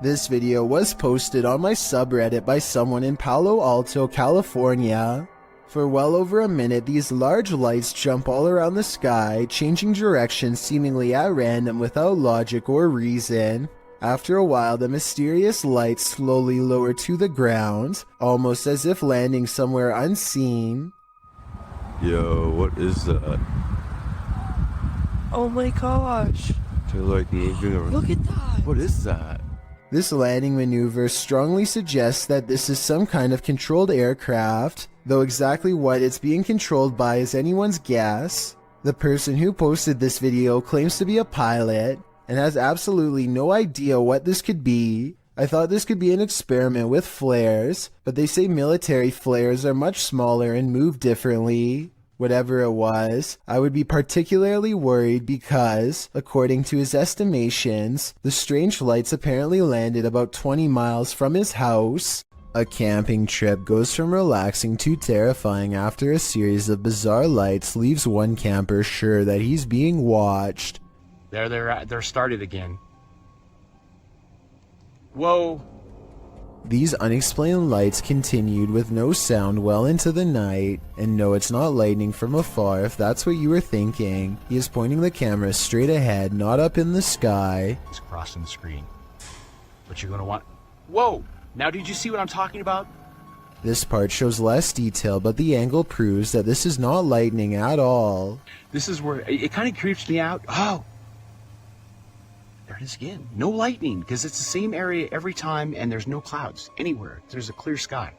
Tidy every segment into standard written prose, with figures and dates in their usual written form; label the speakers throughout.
Speaker 1: This video was posted on my subreddit by someone in Palo Alto, California. For well over a minute, these large lights jump all around the sky, changing direction seemingly at random without logic or reason. After a while, the mysterious lights slowly lower to the ground, almost as if landing somewhere unseen.
Speaker 2: Yo, what is that?
Speaker 3: Oh my gosh.
Speaker 2: They're like moving around.
Speaker 3: Look at that.
Speaker 2: What is that?
Speaker 1: This landing maneuver strongly suggests that this is some kind of controlled aircraft, though exactly what it's being controlled by is anyone's guess. The person who posted this video claims to be a pilot, and has absolutely no idea what this could be. I thought this could be an experiment with flares, but they say military flares are much smaller and move differently. Whatever it was, I would be particularly worried because, according to his estimations, the strange lights apparently landed about 20 miles from his house. A camping trip goes from relaxing to terrifying after a series of bizarre lights leaves one camper sure that he's being watched.
Speaker 4: They're started again. Whoa.
Speaker 1: These unexplained lights continued with no sound well into the night, and no, it's not lightning from afar if that's what you were thinking. He is pointing the camera straight ahead, not up in the sky.
Speaker 4: It's crossing the screen. But you're gonna want... Whoa! Now did you see what I'm talking about?
Speaker 1: This part shows less detail, but the angle proves that this is not lightning at all.
Speaker 4: This is where it kind of creeps me out. Oh! There it is again. No lightning, because it's the same area every time and there's no clouds anywhere. There's a clear sky.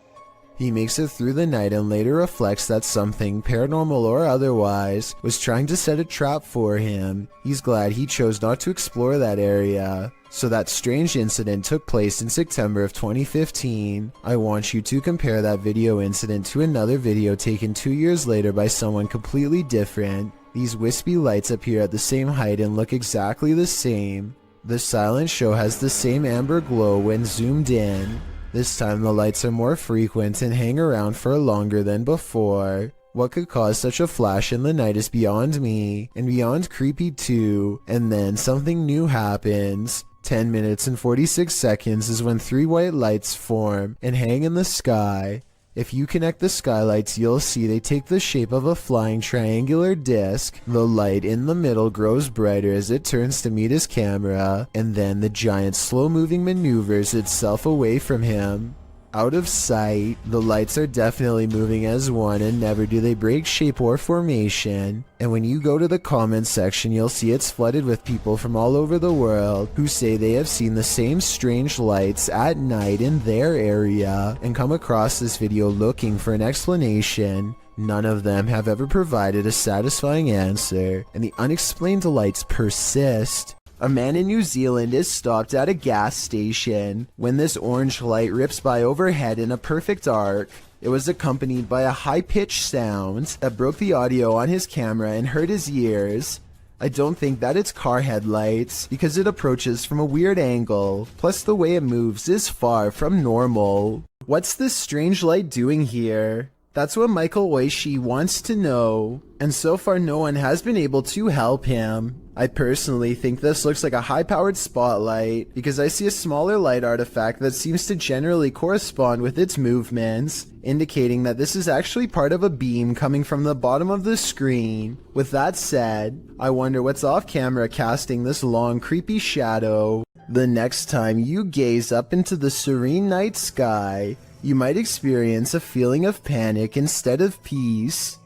Speaker 1: He makes it through the night and later reflects that something, paranormal or otherwise, was trying to set a trap for him. He's glad he chose not to explore that area. So that strange incident took place in September of 2015. I want you to compare that video incident to another video taken 2 years later by someone completely different. These wispy lights appear at the same height and look exactly the same. The silent show has the same amber glow when zoomed in. This time the lights are more frequent and hang around for longer than before. What could cause such a flash in the night is beyond me, and beyond creepy too. And then something new happens. 10 minutes and 46 seconds is when 3 white lights form and hang in the sky. If you connect the skylights, you'll see they take the shape of a flying triangular disc. The light in the middle grows brighter as it turns to meet his camera, and then the giant slow-moving maneuvers itself away from him. Out of sight, the lights are definitely moving as one, and never do they break shape or formation. And when you go to the comments section, you'll see it's flooded with people from all over the world who say they have seen the same strange lights at night in their area and come across this video looking for an explanation. None of them have ever provided a satisfying answer, and the unexplained lights persist. A man in New Zealand is stopped at a gas station when this orange light rips by overhead in a perfect arc. It was accompanied by a high-pitched sound that broke the audio on his camera and hurt his ears. I don't think that it's car headlights because it approaches from a weird angle, plus the way it moves is far from normal. What's this strange light doing here? That's what Michael Oishi wants to know, and so far no one has been able to help him. I personally think this looks like a high-powered spotlight because I see a smaller light artifact that seems to generally correspond with its movements, indicating that this is actually part of a beam coming from the bottom of the screen. With that said, I wonder what's off camera casting this long creepy shadow. The next time you gaze up into the serene night sky, you might experience a feeling of panic instead of peace.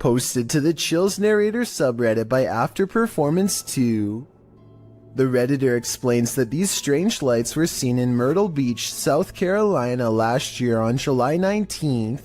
Speaker 1: Posted to the Chills Narrator subreddit by After Performance 2. The Redditor explains that these strange lights were seen in Myrtle Beach, South Carolina last year on July 19th.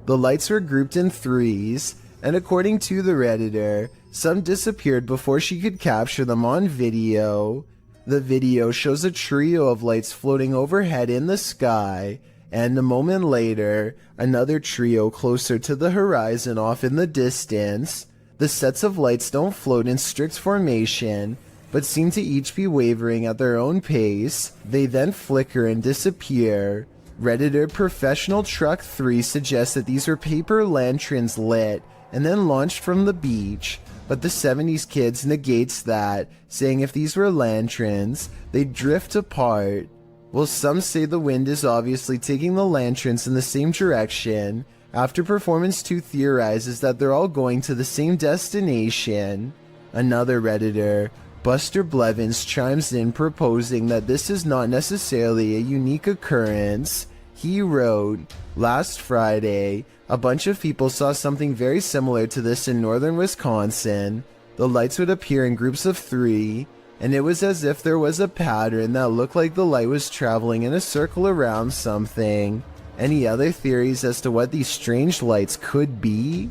Speaker 1: The lights were grouped in threes, and according to the Redditor, some disappeared before she could capture them on video. The video shows a trio of lights floating overhead in the sky, and a moment later, another trio closer to the horizon off in the distance. The sets of lights don't float in strict formation, but seem to each be wavering at their own pace. They then flicker and disappear. Redditor Professional Truck 3 suggests that these were paper lanterns lit and then launched from the beach. but the 70s kids negates that, saying if these were lanterns, they'd drift apart. Well, some say the wind is obviously taking the lanterns in the same direction. After Performance 2 theorizes that they're all going to the same destination. Another Redditor, Buster Blevins, chimes in proposing that this is not necessarily a unique occurrence. He wrote, "Last Friday, a bunch of people saw something very similar to this in northern Wisconsin. The lights would appear in groups of 3, and it was as if there was a pattern that looked like the light was traveling in a circle around something." Any other theories as to what these strange lights could be?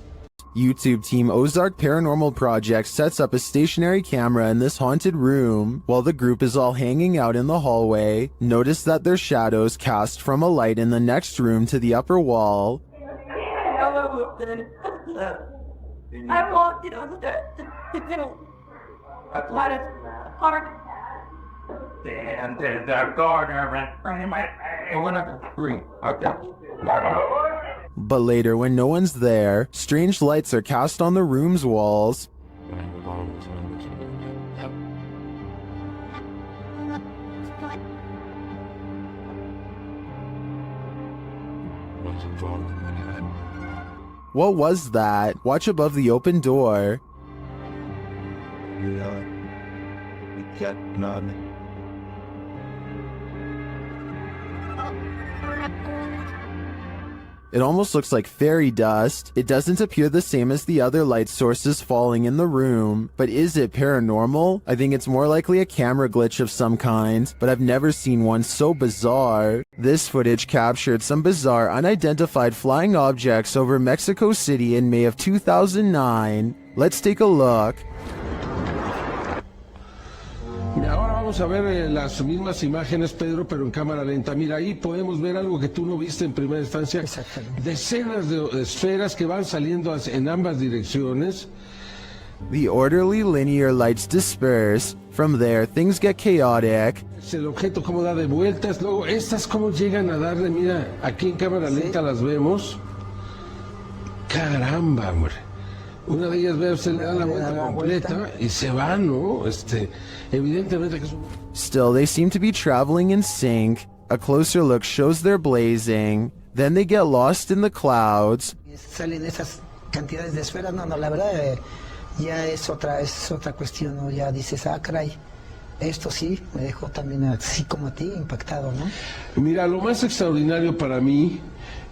Speaker 1: YouTube team Ozark Paranormal Project sets up a stationary camera in this haunted room. While the group is all hanging out in the hallway, notice that their shadows cast from a light in the next room to the upper wall.
Speaker 3: I walked in on the and the gardener ran my one of the three.
Speaker 1: But later, when no one's there, strange lights are cast on the room's walls. What was that? Watch above the open door. It almost looks like fairy dust. It doesn't appear the same as the other light sources falling in the room. But is it paranormal? I think it's more likely a camera glitch of some kind, but I've never seen one so bizarre. This footage captured some bizarre unidentified flying objects over Mexico City in May of 2009. Let's take a look.
Speaker 5: Ahora vamos a ver las mismas imágenes, Pedro, pero en cámara lenta. Mira, ahí podemos ver algo que tú no viste en primera instancia.
Speaker 6: Exactamente.
Speaker 5: Decenas de esferas que van saliendo en ambas direcciones.
Speaker 1: The orderly linear lights disperse. From there, things get chaotic.
Speaker 5: El objeto cómo da de vueltas. Luego, estas cómo llegan a darle. Mira, aquí en cámara lenta las vemos. Caramba, hombre. Una de ellas, veo, se le da la vuelta completa y se va, ¿no? Evidentemente que es un...
Speaker 1: Still, they seem to be traveling in sync. A closer look shows they're blazing. Then they get lost in the clouds.
Speaker 6: Salen esas cantidades de esferas, no, la verdad ya es otra cuestión, ¿no? Ya dices, caray, esto sí me dejó también así como a ti impactado, ¿no?
Speaker 5: Mira, lo más extraordinario para mí,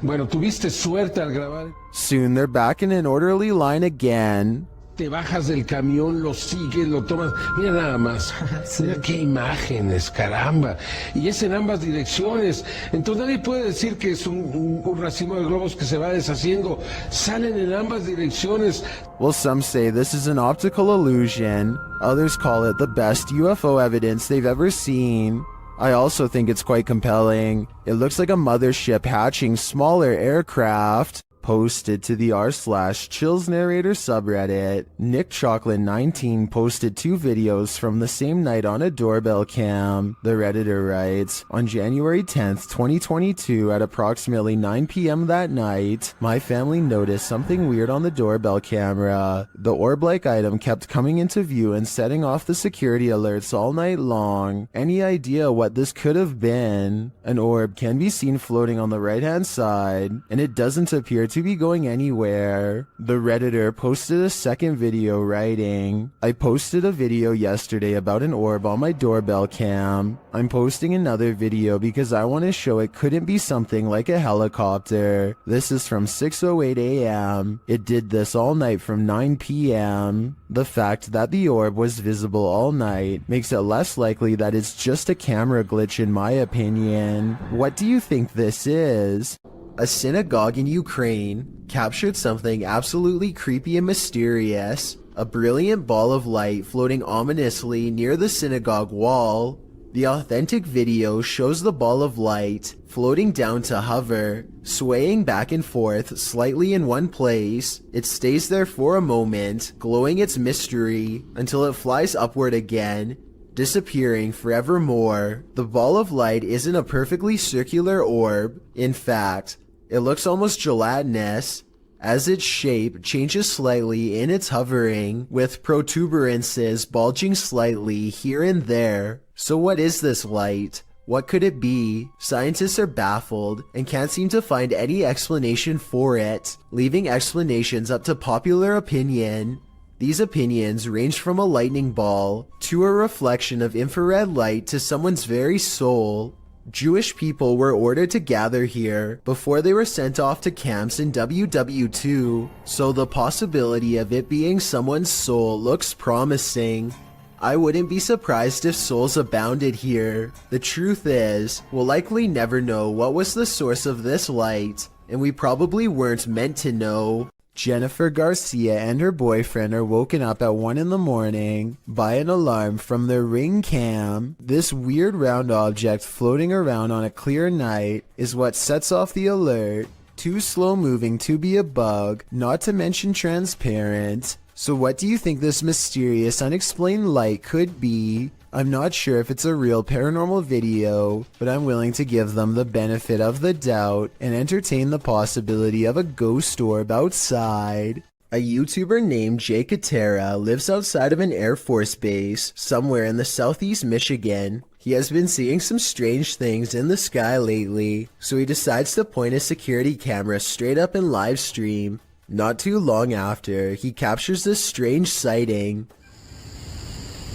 Speaker 5: bueno, tuviste suerte al grabar.
Speaker 1: Soon they're back in an orderly line again.
Speaker 5: Te bajas del camión, lo sigues, lo tomas. Mira nada más.
Speaker 6: Sí.
Speaker 5: Mira qué imágenes, caramba. Y es en ambas direcciones. Entonces nadie puede decir que es un racimo de globos que se va deshaciendo. Salen en ambas direcciones.
Speaker 1: Well, some say this is an optical illusion. Others call it the best UFO evidence they've ever seen. I also think it's quite compelling. It looks like a mothership hatching smaller aircraft. Posted to the r/Chills Narrator subreddit, Nick Chocolate 19 posted 2 videos from the same night on a doorbell cam. The Redditor writes, "On January 10th, 2022 at approximately 9 p.m. that night, my family noticed something weird on the doorbell camera. The orb-like item kept coming into view and setting off the security alerts all night long. Any idea what this could have been? An orb can be seen floating on the right-hand side, and it doesn't appear to be going anywhere." The Redditor posted a second video writing, "I posted a video yesterday about an orb on my doorbell cam. I'm posting another video because I want to show it couldn't be something like a helicopter. This is from 6:08 a.m. It did this all night from 9 p.m. The fact that the orb was visible all night makes it less likely that it's just a camera glitch in my opinion. What do you think this is?" A synagogue in Ukraine captured something absolutely creepy and mysterious. A brilliant ball of light floating ominously near the synagogue wall. The authentic video shows the ball of light floating down to hover, swaying back and forth slightly in one place. It stays there for a moment, glowing its mystery, until it flies upward again, disappearing forevermore. The ball of light isn't a perfectly circular orb. In fact, it looks almost gelatinous. as its shape changes slightly in its hovering, with protuberances bulging slightly here and there. So what is this light? What could it be? Scientists are baffled and can't seem to find any explanation for it, leaving explanations up to popular opinion. These opinions range from a lightning ball to a reflection of infrared light to someone's very soul. Jewish people were ordered to gather here before they were sent off to camps in WW2, so the possibility of it being someone's soul looks promising. I wouldn't be surprised if souls abounded here. The truth is, we'll likely never know what was the source of this light, and we probably weren't meant to know. Jennifer Garcia and her boyfriend are woken up at 1 in the morning by an alarm from their Ring cam. This weird round object floating around on a clear night is what sets off the alert. Too slow moving to be a bug, not to mention transparent. So what do you think this mysterious unexplained light could be? I'm not sure if it's a real paranormal video, but I'm willing to give them the benefit of the doubt and entertain the possibility of a ghost orb outside. A YouTuber named Jay Katera lives outside of an Air Force base somewhere in the southeast Michigan. He has been seeing some strange things in the sky lately, so he decides to point his security camera straight up in live stream. Not too long after, he captures this strange sighting.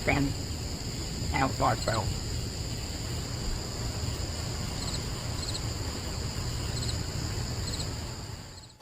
Speaker 3: Ben, outside bell.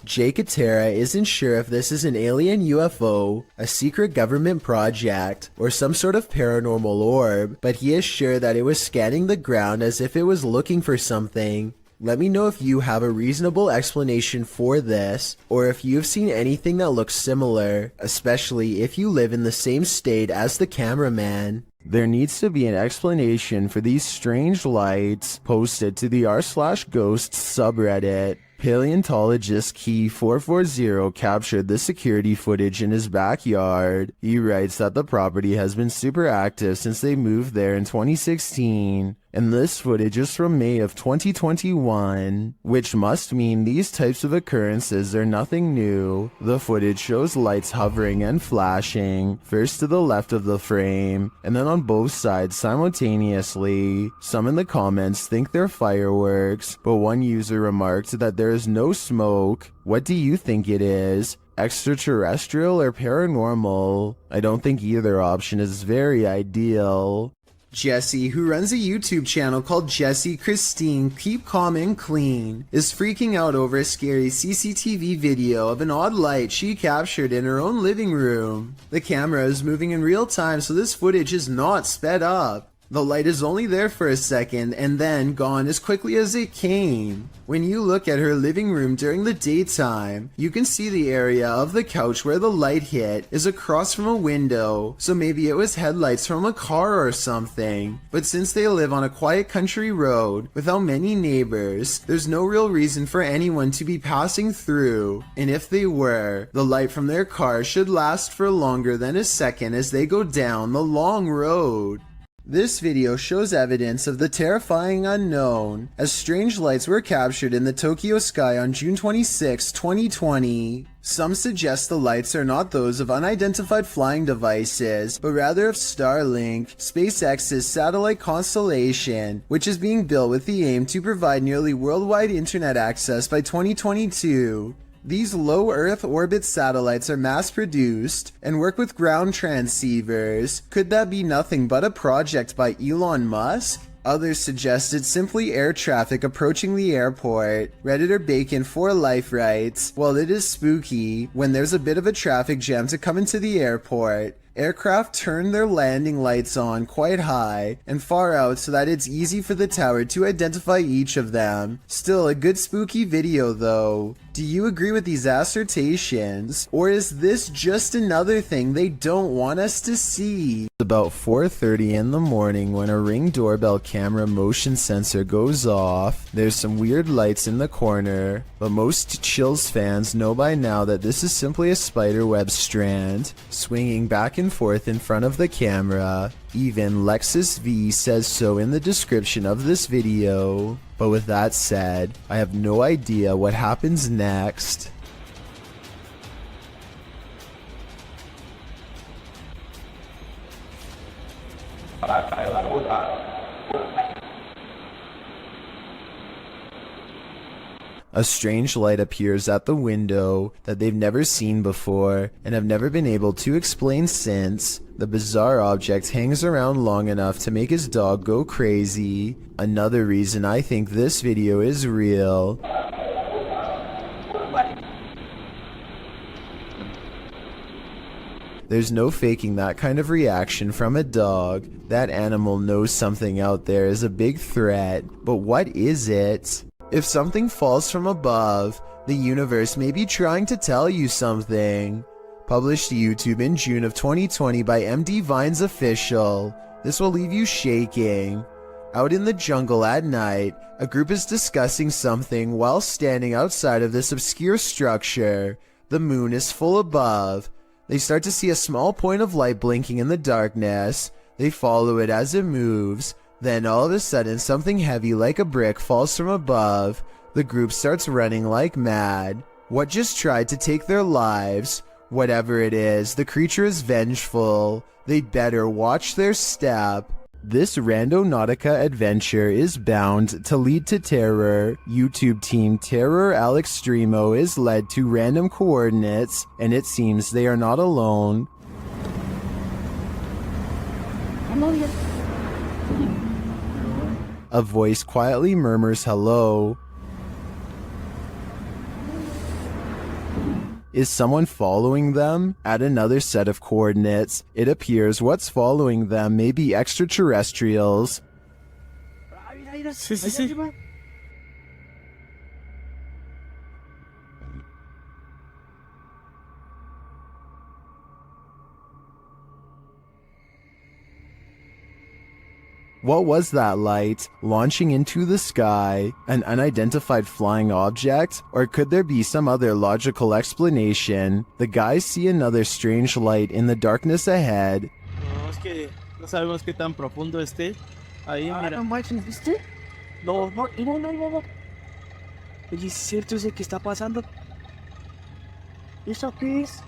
Speaker 1: Jay Katera isn't sure if this is an alien UFO, a secret government project, or some sort of paranormal orb, but he is sure that it was scanning the ground as if it was looking for something. Let me know if you have a reasonable explanation for this, or if you've seen anything that looks similar, especially if you live in the same state as the cameraman. There needs to be an explanation for these strange lights posted to the r/ghosts subreddit. Paleontologist Key 440 captured the security footage in his backyard. He writes that the property has been super active since they moved there in 2016, and this footage is from May of 2021, which must mean these types of occurrences are nothing new. The footage shows lights hovering and flashing, first to the left of the frame, and then on both sides simultaneously. Some in the comments think they're fireworks, but one user remarked that there is no smoke. What do you think it is? Extraterrestrial or paranormal? I don't think either option is very ideal. Jesse, who runs a YouTube channel called Jessie Christine Keep Calm and Clean, is freaking out over a scary CCTV video of an odd light she captured in her own living room. The camera is moving in real time, so this footage is not sped up. The light is only there for a second and then gone as quickly as it came. When you look at her living room during the daytime, you can see the area of the couch where the light hit is across from a window, so maybe it was headlights from a car or something. But since they live on a quiet country road without many neighbors, there's no real reason for anyone to be passing through, and if they were, the light from their car should last for longer than a second as they go down the long road. This video shows evidence of the terrifying unknown, as strange lights were captured in the Tokyo sky on June 26, 2020. Some suggest the lights are not those of unidentified flying devices, but rather of Starlink, SpaceX's satellite constellation, which is being built with the aim to provide nearly worldwide internet access by 2022. These low Earth orbit satellites are mass-produced and work with ground transceivers. Could that be nothing but a project by Elon Musk? Others suggest it's simply air traffic approaching the airport. Redditor Bacon for Life writes, "Well, it is spooky when there's a bit of a traffic jam to come into the airport. Aircraft turn their landing lights on quite high and far out so that it's easy for the tower to identify each of them. Still a good spooky video though. Do you agree with these assertions, or is this just another thing they don't want us to see?" About 4:30 in the morning when a Ring doorbell camera motion sensor goes off. There's some weird lights in the corner, but most Chills fans know by now that this is simply a spiderweb strand swinging back and forth in front of the camera. Even Lexus V says so in the description of this video. But with that said, I have no idea what happens next. A strange light appears at the window that they've never seen before and have never been able to explain since. The bizarre object hangs around long enough to make his dog go crazy. Another reason I think this video is real. There's no faking that kind of reaction from a dog. That animal knows something out there is a big threat, but what is it? If something falls from above, the universe may be trying to tell you something. Published to YouTube in June of 2020 by MD Vine's Official. This will leave you shaking. Out in the jungle at night, a group is discussing something while standing outside of this obscure structure. The moon is full above. They start to see a small point of light blinking in the darkness. They follow it as it moves. Then all of a sudden something heavy like a brick falls from above. The group starts running like mad. What just tried to take their lives? Whatever it is, the creature is vengeful. They better watch their step. This Randonautica adventure is bound to lead to terror. YouTube team Terror Al Extremo is led to random coordinates, and it seems they are not alone. A voice quietly murmurs hello. Is someone following them? At another set of coordinates, it appears what's following them may be extraterrestrials.
Speaker 7: Sí, sí, sí.
Speaker 1: What was that light launching into the sky? An unidentified flying object? Or could there be some other logical explanation? The guys see another strange light in the darkness ahead.
Speaker 7: No, es que no sabemos qué tan profundo esté. Ahí, mira.
Speaker 8: No manches, ¿viste?
Speaker 7: No. Oye, ¿es cierto ese que está pasando?
Speaker 8: ¿Eso qué es?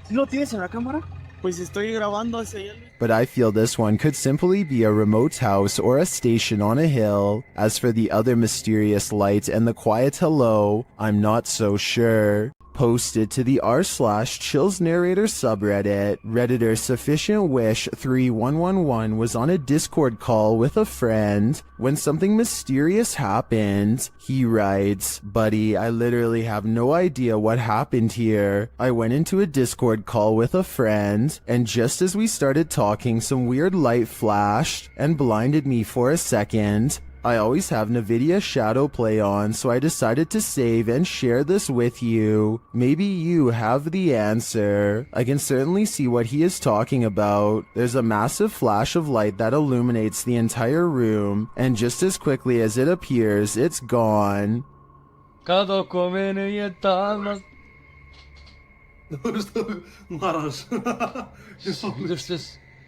Speaker 8: ¿Lo tienes en la cámara?
Speaker 7: Pues estoy grabando hacia allá.
Speaker 1: But I feel this one could simply be a remote house or a station on a hill. As for the other mysterious light and the quiet hello, I'm not so sure. Posted to the r/Chills Narrator subreddit, Redditor Sufficient Wish 3111 was on a Discord call with a friend when something mysterious happened. He writes, "Buddy, I literally have no idea what happened here. I went into a Discord call with a friend, and just as we started talking, some weird light flashed and blinded me for a second. I always have NVIDIA Shadow Play on, so I decided to save and share this with you. Maybe you have the answer." I can certainly see what he is talking about. There's a massive flash of light that illuminates the entire room, and just as quickly as it appears, it's gone.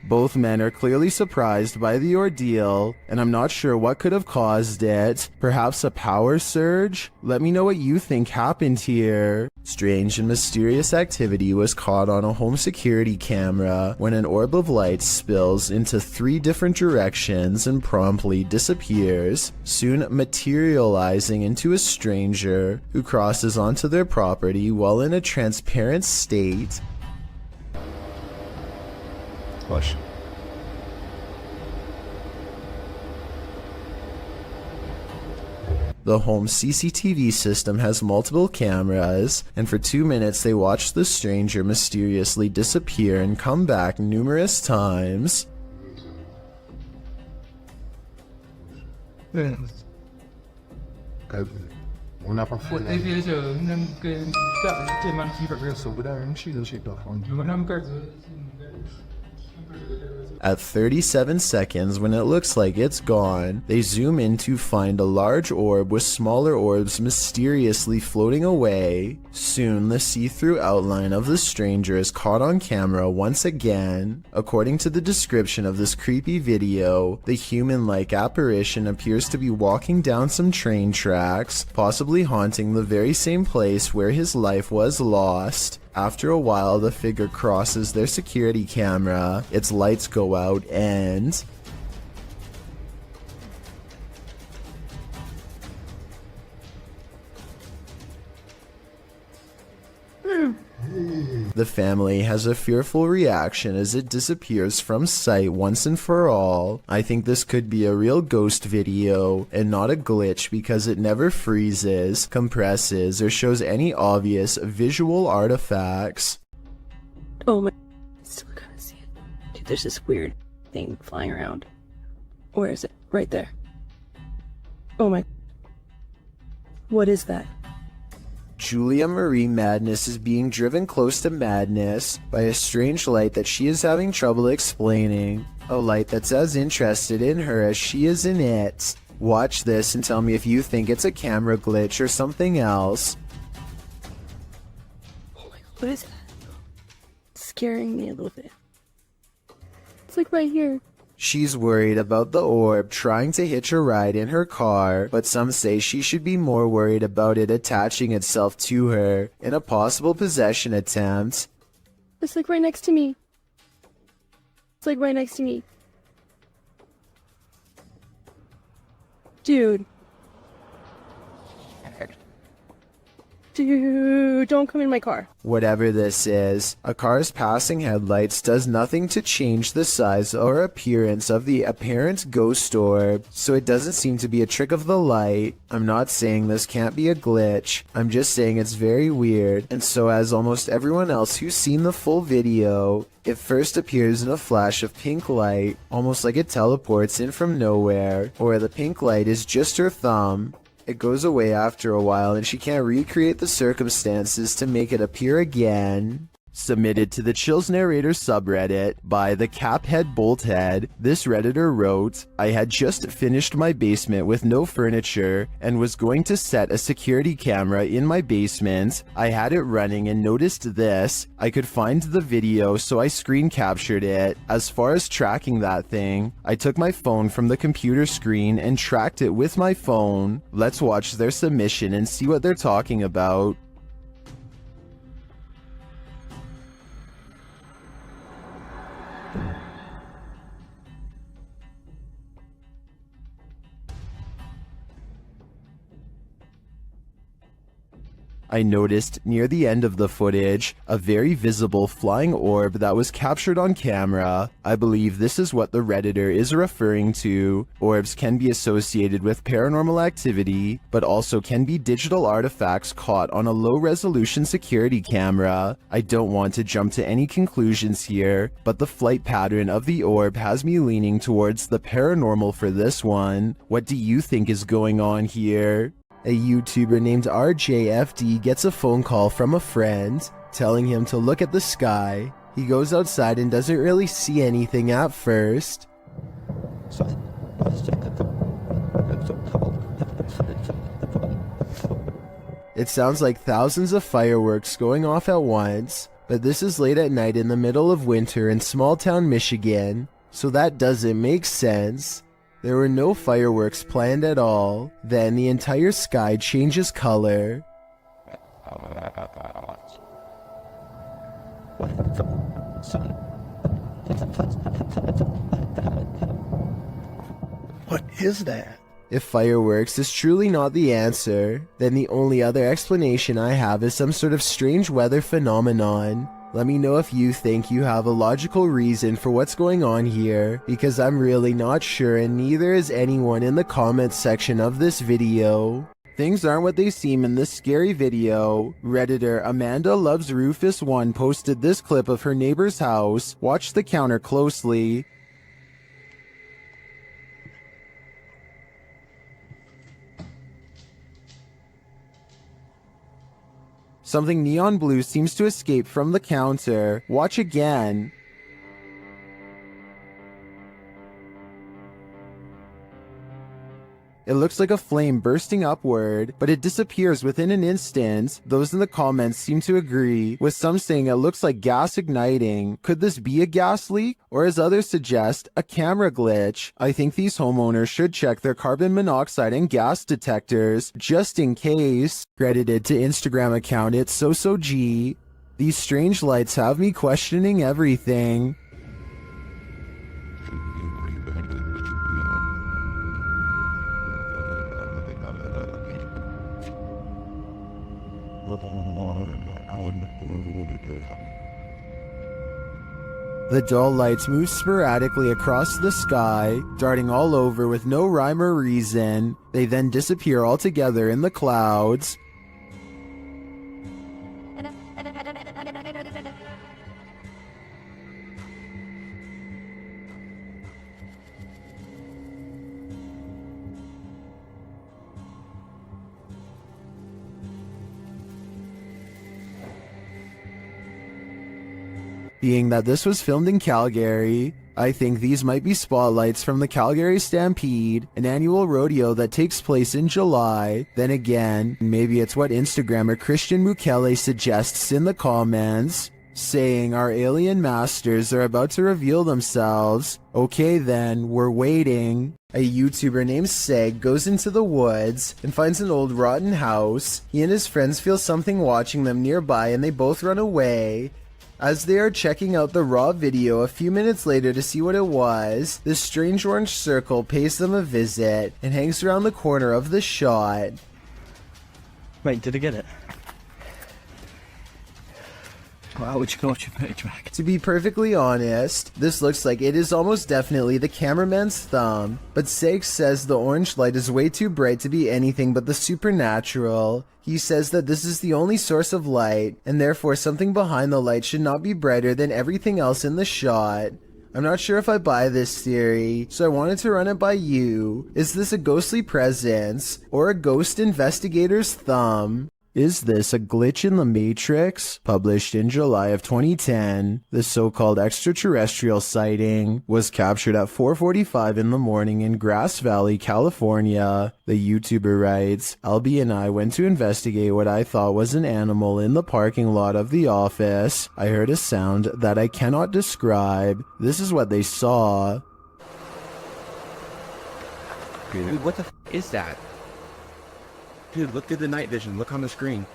Speaker 1: Both men are clearly surprised by the ordeal, and I'm not sure what could have caused it. Perhaps a power surge? Let me know what you think happened here. Strange and mysterious activity was caught on a home security camera when an orb of light spills into 3 different directions and promptly disappears, soon materializing into a stranger who crosses onto their property while in a transparent state.
Speaker 2: Hush.
Speaker 1: The home CCTV system has multiple cameras, and for 2 minutes they watch the stranger mysteriously disappear and come back numerous times.
Speaker 5: Una para afuera.
Speaker 1: At 37 seconds, when it looks like it's gone, they zoom in to find a large orb with smaller orbs mysteriously floating away. Soon, the see-through outline of the stranger is caught on camera once again. According to the description of this creepy video, the human-like apparition appears to be walking down some train tracks, possibly haunting the very same place where his life was lost. After a while, the figure crosses their security camera, its lights go out, and The family has a fearful reaction as it disappears from sight once and for all. I think this could be a real ghost video and not a glitch because it never freezes, compresses, or shows any obvious visual artifacts.
Speaker 9: Oh my, I still gotta see it. Dude, there's this weird thing flying around. Where is it? Right there. Oh my. What is that?
Speaker 1: Julia Marie Madness is being driven close to madness by a strange light that she is having trouble explaining. A light that's as interested in her as she is in it. Watch this and tell me if you think it's a camera glitch or something else.
Speaker 9: Oh my, what is that? It's scaring me a little bit. It's like right here.
Speaker 1: She's worried about the orb trying to hitch a ride in her car, but some say she should be more worried about it attaching itself to her in a possible possession attempt.
Speaker 9: It's like right next to me. It's like right next to me. Dude. Dude, don't come in my car.
Speaker 1: Whatever this is, a car's passing headlights does nothing to change the size or appearance of the apparent ghost orb, so it doesn't seem to be a trick of the light. I'm not saying this can't be a glitch, I'm just saying it's very weird, and so as almost everyone else who's seen the full video, it first appears in a flash of pink light, almost like it teleports in from nowhere, or the pink light is just her thumb. It goes away after a while and she can't recreate the circumstances to make it appear again. Submitted to the Chills Narrator subreddit by the Caphead Bolthead, this redditor wrote, I had just finished my basement with no furniture and was going to set a security camera in my basement. I had it running and noticed this. I could find the video so I screen captured it. As far as tracking that thing, I took my phone from the computer screen and tracked it with my phone. Let's watch their submission and see what they're talking about. I noticed near the end of the footage a very visible flying orb that was captured on camera. I believe this is what the Redditor is referring to. Orbs can be associated with paranormal activity, but also can be digital artifacts caught on a low-resolution security camera. I don't want to jump to any conclusions here, but the flight pattern of the orb has me leaning towards the paranormal for this one. What do you think is going on here? A YouTuber named RJFD gets a phone call from a friend telling him to look at the sky. He goes outside and doesn't really see anything at first. It sounds like thousands of fireworks going off at once, but this is late at night in the middle of winter in small town Michigan, so that doesn't make sense. There were no fireworks planned at all. Then the entire sky changes color.
Speaker 6: What is that?
Speaker 1: If fireworks is truly not the answer, then the only other explanation I have is some sort of strange weather phenomenon. Let me know if you think you have a logical reason for what's going on here, because I'm really not sure and neither is anyone in the comments section of this video. Things aren't what they seem in this scary video. Redditor Amanda Loves Rufus 1 posted this clip of her neighbor's house. Watch the counter closely. Something neon blue seems to escape from the counter. Watch again. It looks like a flame bursting upward, but it disappears within an instant. Those in the comments seem to agree, with some saying it looks like gas igniting. Could this be a gas leak? Or as others suggest, a camera glitch? I think these homeowners should check their carbon monoxide and gas detectors, just in case. Credited to Instagram account it's SoSoG. These strange lights have me questioning everything. The dull lights move sporadically across the sky, darting all over with no rhyme or reason. They then disappear altogether in the clouds. Being that this was filmed in Calgary, I think these might be spotlights from the Calgary Stampede, an annual rodeo that takes place in July. Then again, maybe it's what Instagrammer Christian Mukele suggests in the comments, saying our alien masters are about to reveal themselves. Okay then, we're waiting. A YouTuber named Seg goes into the woods and finds an old rotten house. He and his friends feel something watching them nearby and they both run away. As they are checking out the raw video a few minutes later to see what it was, this strange orange circle pays them a visit and hangs around the corner of the shot.
Speaker 7: Wait, did I get it? Wow, would you go watch your footage back?
Speaker 1: To be perfectly honest, this looks like it is almost definitely the cameraman's thumb, but Seg says the orange light is way too bright to be anything but the supernatural. He says that this is the only source of light, and therefore something behind the light should not be brighter than everything else in the shot. I'm not sure if I buy this theory, so I wanted to run it by you. Is this a ghostly presence, or a ghost investigator's thumb? Is this a glitch in the Matrix? Published in July of 2010, the so-called extraterrestrial sighting was captured at 4:45 in the morning in Grass Valley, California. The YouTuber writes, Albie and I went to investigate what I thought was an animal in the parking lot of the office. I heard a sound that I cannot describe. This is what they saw.
Speaker 2: Dude, what the is that? Dude, look at the night vision. Look on the screen.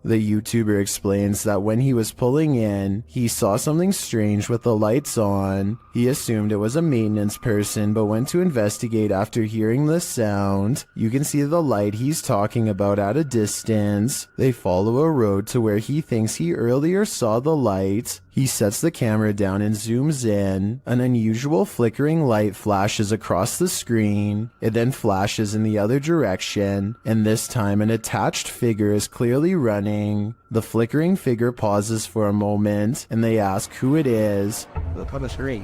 Speaker 1: The YouTuber explains that when he was pulling in, he saw something strange with the lights on. He assumed it was a maintenance person, but went to investigate after hearing the sound. You can see the light he's talking about at a distance. They follow a road to where he thinks he earlier saw the light. He sets the camera down and zooms in. An unusual flickering light flashes across the screen. It then flashes in the other direction, and this time an attached figure is clearly running. The flickering figure pauses for a moment, and they ask who it is.
Speaker 2: Look on the screen.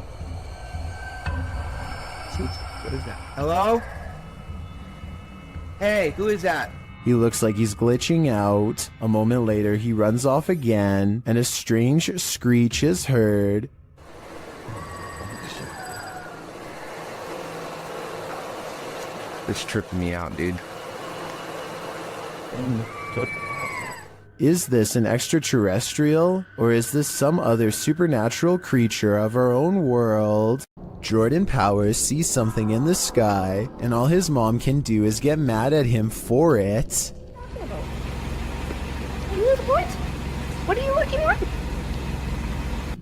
Speaker 2: What is that? Hello? Hey, who is that?
Speaker 1: He looks like he's glitching out. A moment later, he runs off again, and a strange screech is heard.
Speaker 2: This tripping me out, dude.
Speaker 1: Is this an extraterrestrial, or is this some other supernatural creature of our own world? Jordan Powers sees something in the sky, and all his mom can do is get mad at him for it.
Speaker 9: What? What are you looking at?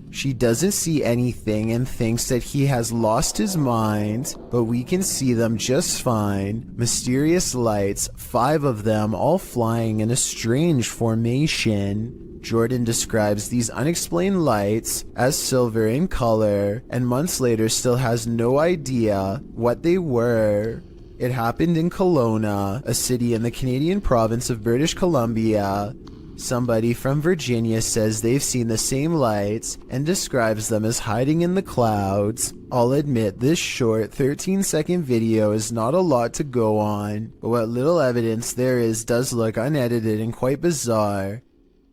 Speaker 1: She doesn't see anything and thinks that he has lost his mind, but we can see them just fine. Mysterious lights, 5 of them, all flying in a strange formation. Jordan describes these unexplained lights as silver in color, and months later still has no idea what they were. It happened in Kelowna, a city in the Canadian province of British Columbia. Somebody from Virginia says they've seen the same lights and describes them as hiding in the clouds. I'll admit this short 13-second video is not a lot to go on, but what little evidence there is does look unedited and quite bizarre.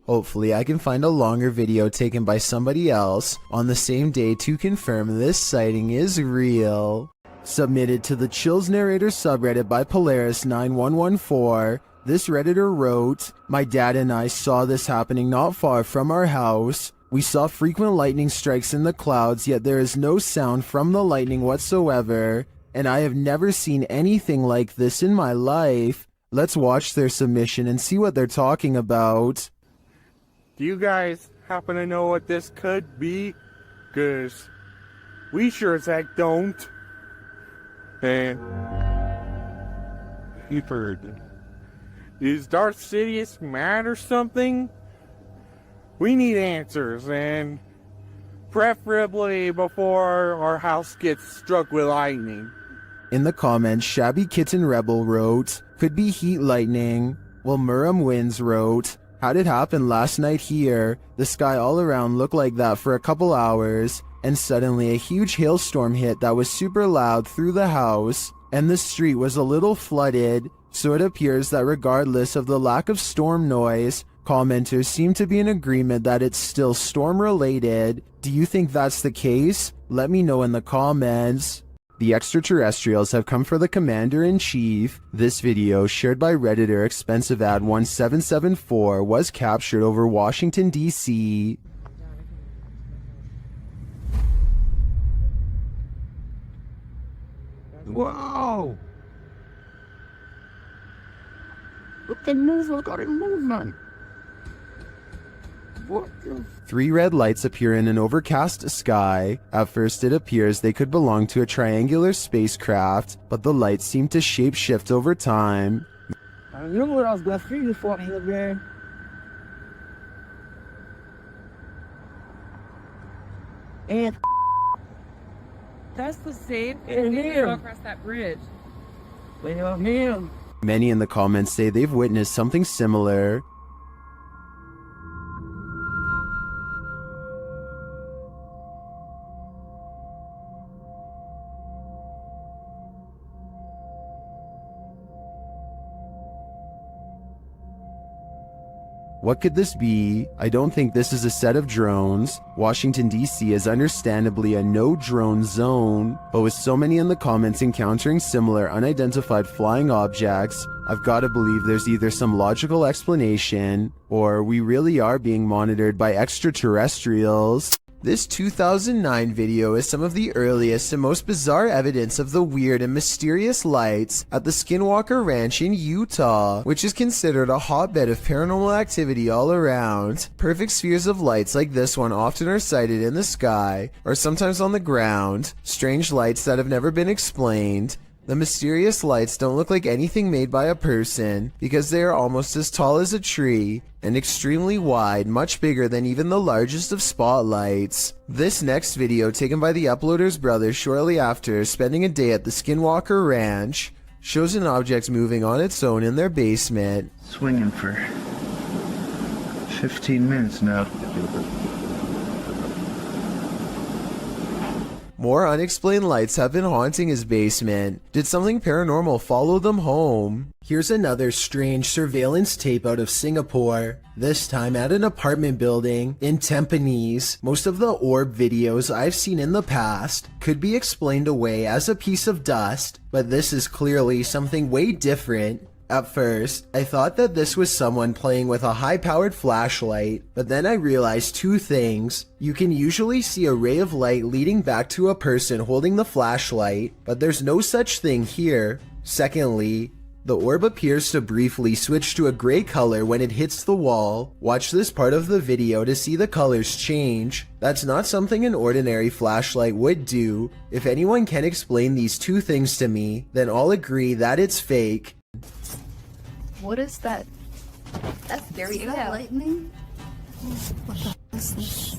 Speaker 1: Hopefully I can find a longer video taken by somebody else on the same day to confirm this sighting is real. Submitted to the Chills Narrator subreddit by Polaris9114, this Redditor wrote, "My dad and I saw this happening not far from our house. We saw frequent lightning strikes in the clouds, yet there is no sound from the lightning whatsoever, and I have never seen anything like this in my life." Let's watch their submission and see what they're talking about.
Speaker 10: Do you guys happen to know what this could be? 'Cause we sure as heck don't. And you've heard Is Darth Sidious mad or something? We need answers, and preferably before our house gets struck with lightning.
Speaker 1: In the comments, Shabby Kitten Rebel wrote, "Could be heat lightning." While Muram Wins wrote, "How'd it happen last night here? The sky all around looked like that for a couple hours, and suddenly a huge hailstorm hit that was super loud through the house, and the street was a little flooded, so it appears that regardless of the lack of storm noise, commenters seem to be in agreement that it's still storm related. Do you think that's the case? Let me know in the comments." The extraterrestrials have come for the Commander-in-Chief. This video, shared by Redditor ExpensiveAd1774, was captured over Washington, D.C.
Speaker 3: Whoa! Look at movement, got it movement. What the?
Speaker 1: 3 red lights appear in an overcast sky. At first it appears they could belong to a triangular spacecraft, but the lights seem to shapeshift over time.
Speaker 3: I knew what I was going to feel for here, man. And
Speaker 11: that's the same
Speaker 3: and him
Speaker 11: across that bridge.
Speaker 3: Wait on him.
Speaker 1: Many in the comments say they've witnessed something similar. What could this be? I don't think this is a set of drones. Washington, D.C. is understandably a no-drone zone, but with so many in the comments encountering similar unidentified flying objects, I've got to believe there's either some logical explanation, or we really are being monitored by extraterrestrials. This 2009 video is some of the earliest and most bizarre evidence of the weird and mysterious lights at the Skinwalker Ranch in Utah, which is considered a hotbed of paranormal activity all around. Perfect spheres of lights like this one often are sighted in the sky, or sometimes on the ground. Strange lights that have never been explained. The mysterious lights don't look like anything made by a person because they are almost as tall as a tree and extremely wide, much bigger than even the largest of spotlights. This next video, taken by the uploader's brother shortly after spending a day at the Skinwalker Ranch, shows an object moving on its own in their basement.
Speaker 12: Swinging for 15 minutes now.
Speaker 1: More unexplained lights have been haunting his basement. Did something paranormal follow them home? Here's another strange surveillance tape out of Singapore, this time at an apartment building in Tampines. Most of the orb videos I've seen in the past could be explained away as a piece of dust, but this is clearly something way different. At first, I thought that this was someone playing with a high-powered flashlight, but then I realized 2 things. You can usually see a ray of light leading back to a person holding the flashlight, but there's no such thing here. Secondly, the orb appears to briefly switch to a gray color when it hits the wall. Watch this part of the video to see the colors change. That's not something an ordinary flashlight would do. If anyone can explain these 2 things to me, then I'll agree that it's fake.
Speaker 13: What is that? That's scary. Is that lightning? What the is this?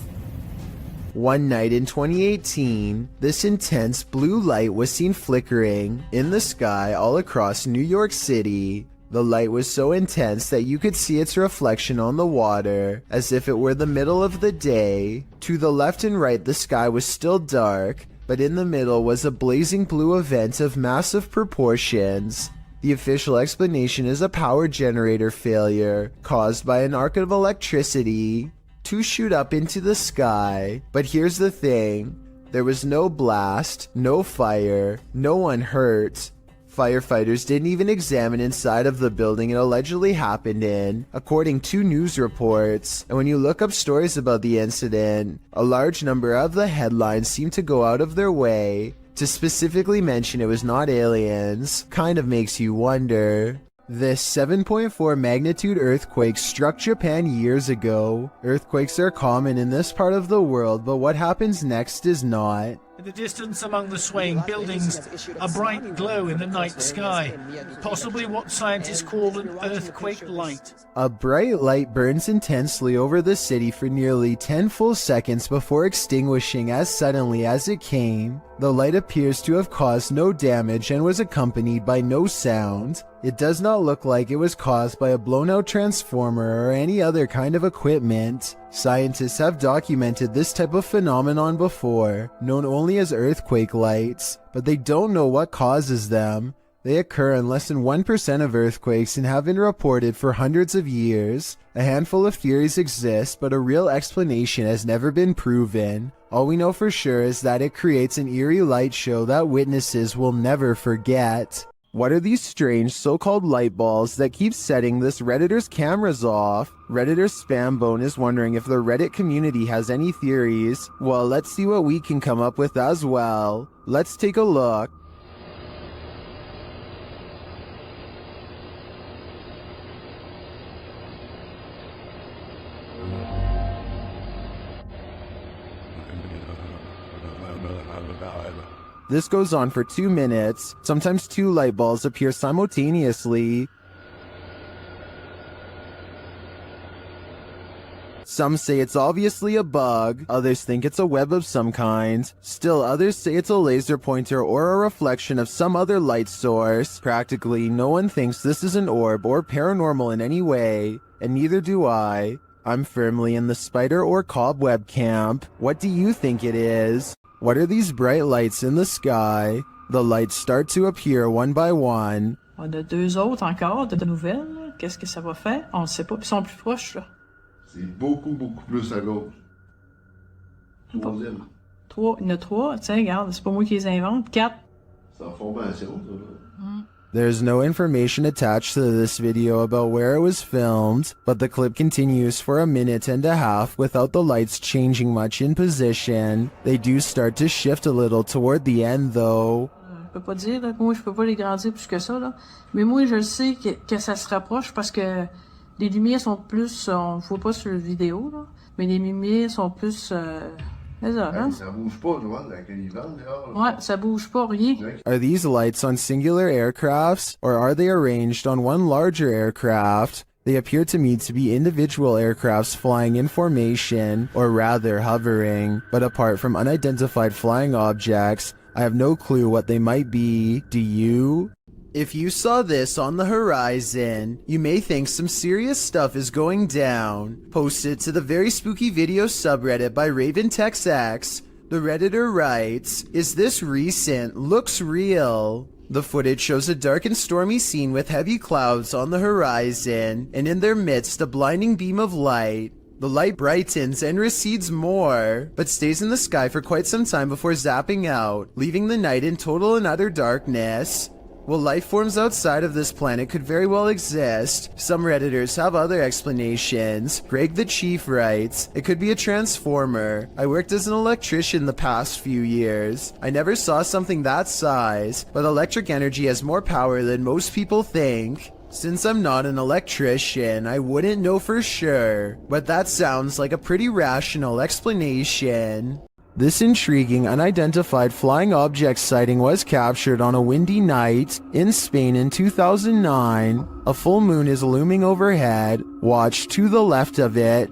Speaker 1: One night in 2018, this intense blue light was seen flickering in the sky all across New York City. The light was so intense that you could see its reflection on the water, as if it were the middle of the day. To the left and right, the sky was still dark, but in the middle was a blazing blue event of massive proportions. The official explanation is a power generator failure caused by an arc of electricity to shoot up into the sky. But here's the thing, there was no blast, no fire, no one hurt. Firefighters didn't even examine inside of the building it allegedly happened in, according to news reports. And when you look up stories about the incident, a large number of the headlines seem to go out of their way to specifically mention it was not aliens. Kind of makes you wonder. This 7.4 magnitude earthquake struck Japan years ago. Earthquakes are common in this part of the world, but what happens next is not.
Speaker 12: In the distance among the swaying buildings, a bright glow in the night sky, possibly what scientists call an earthquake light.
Speaker 1: A bright light burns intensely over the city for nearly 10 full seconds before extinguishing as suddenly as it came. The light appears to have caused no damage and was accompanied by no sound. It does not look like it was caused by a blown-out transformer or any other kind of equipment. Scientists have documented this type of phenomenon before, known only as earthquake lights, but they don't know what causes them. They occur in less than 1% of earthquakes and have been reported for hundreds of years. A handful of theories exist, but a real explanation has never been proven. All we know for sure is that it creates an eerie light show that witnesses will never forget. What are these strange so-called light balls that keep setting this Redditor's cameras off? Redditor Spambone is wondering if the Reddit community has any theories. Well, let's see what we can come up with as well. Let's take a look. This goes on for 2 minutes. Sometimes 2 light balls appear simultaneously. Some say it's obviously a bug, others think it's a web of some kind. Still others say it's a laser pointer or a reflection of some other light source. Practically no one thinks this is an orb or paranormal in any way, and neither do I. I'm firmly in the spider or cobweb camp. What do you think it is? What are these bright lights in the sky? The lights start to appear one by one.
Speaker 11: On a 2 autres encore de nouvelles. Qu'est-ce que ça va faire? On ne sait pas. Ils sont plus proches, là.
Speaker 14: C'est beaucoup plus à gauche. Troisième.
Speaker 11: 3. Il y en a 3. Tiens, regarde, c'est pas moi qui les invente. 4.
Speaker 14: C'est en formation, ça.
Speaker 1: There's no information attached to this video about where it was filmed, but the clip continues for 1.5 minutes without the lights changing much in position. They do start to shift a little toward the end though.
Speaker 11: Je peux pas dire, là, moi je peux pas les grandir plus que ça, là. Mais moi je sais que ça se rapproche parce que les lumières sont plus, on voit pas sur la vidéo, là, mais les lumières sont plus...
Speaker 14: Ça bouge pas, toi, avec les vents dehors.
Speaker 11: Ouais, ça bouge pas, rien.
Speaker 1: Are these lights on singular aircrafts, or are they arranged on one larger aircraft? They appear to me to be individual aircrafts flying in formation, or rather hovering, but apart from unidentified flying objects, I have no clue what they might be. Do you? If you saw this on the horizon, you may think some serious stuff is going down. Posted to the Very Spooky Video subreddit by RavenTexX, the Redditor writes, "Is this recent? Looks real." The footage shows a dark and stormy scene with heavy clouds on the horizon, and in their midst a blinding beam of light. The light brightens and recedes more, but stays in the sky for quite some time before zapping out, leaving the night in total and utter darkness. While life forms outside of this planet could very well exist, some Redditors have other explanations. Greg the Chief writes, "It could be a transformer. I worked as an electrician the past few years. I never saw something that size, but electric energy has more power than most people think. Since I'm not an electrician, I wouldn't know for sure, but that sounds like a pretty rational explanation." This intriguing unidentified flying object sighting was captured on a windy night in Spain in 2009. A full moon is looming overhead. Watch to the left of it.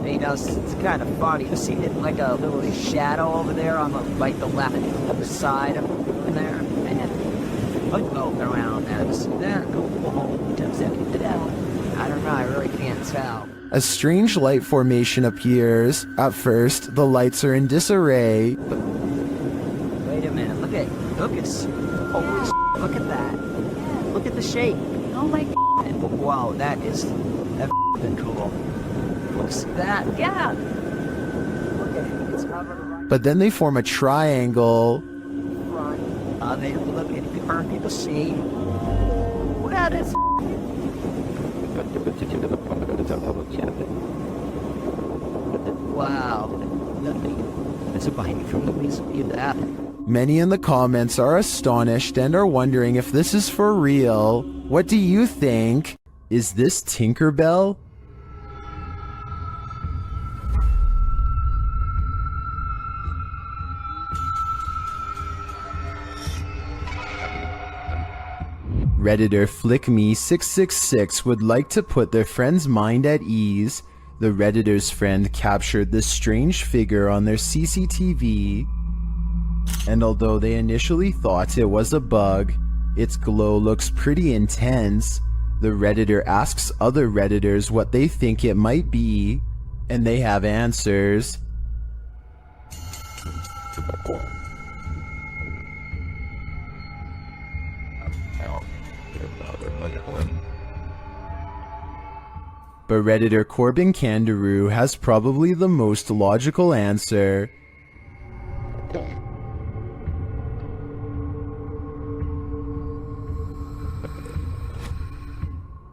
Speaker 15: You know, it's kind of funny. You see it like a little shadow over there on the left side of there, and oh, around there. See that? I don't know. I really can't tell.
Speaker 1: A strange light formation appears. At first, the lights are in disarray.
Speaker 15: Wait a minute, look at holy shit, look at that. Look at the shape. Oh my god. Wow, that's cool. What's that? Yeah. Look at it, it's covered right.
Speaker 1: But then they form a triangle.
Speaker 15: They look at people see. What is wow.
Speaker 1: Many in the comments are astonished and are wondering if this is for real. What do you think? Is this Tinkerbell? Redditor FlickMe666 would like to put their friend's mind at ease. The Redditor's friend captured this strange figure on their CCTV, and although they initially thought it was a bug, its glow looks pretty intense. The Redditor asks other Redditors what they think it might be, and they have answers. But Redditor Corbin Kangaroo has probably the most logical answer.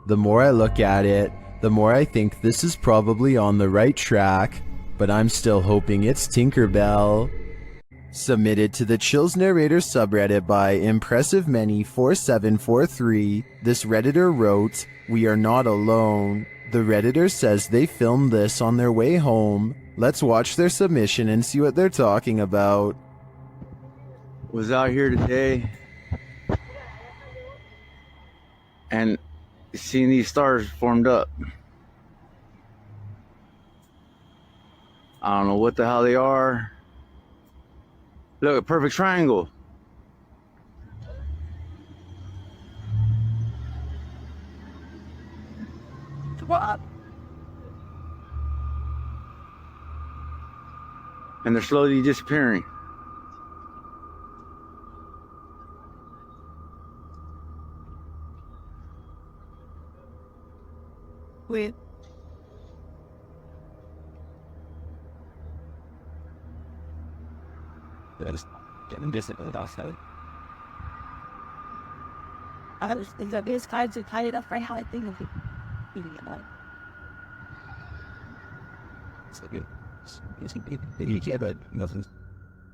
Speaker 1: The more I look at it, the more I think this is probably on the right track, but I'm still hoping it's Tinkerbell. Submitted to the Chills Narrator subreddit by ImpressiveMany4743, this Redditor wrote, "We are not alone." The Redditor says they filmed this on their way home. Let's watch their submission and see what they're talking about.
Speaker 2: Was out here today and seeing these stars formed up. I don't know what the hell they are. Look, a perfect triangle.
Speaker 11: What?
Speaker 2: And they're slowly disappearing.
Speaker 11: Wait.
Speaker 3: Just getting distant with us, though.
Speaker 11: I was thinking of these kinds of tied up right how I think of it.
Speaker 3: It's like it. But nothing.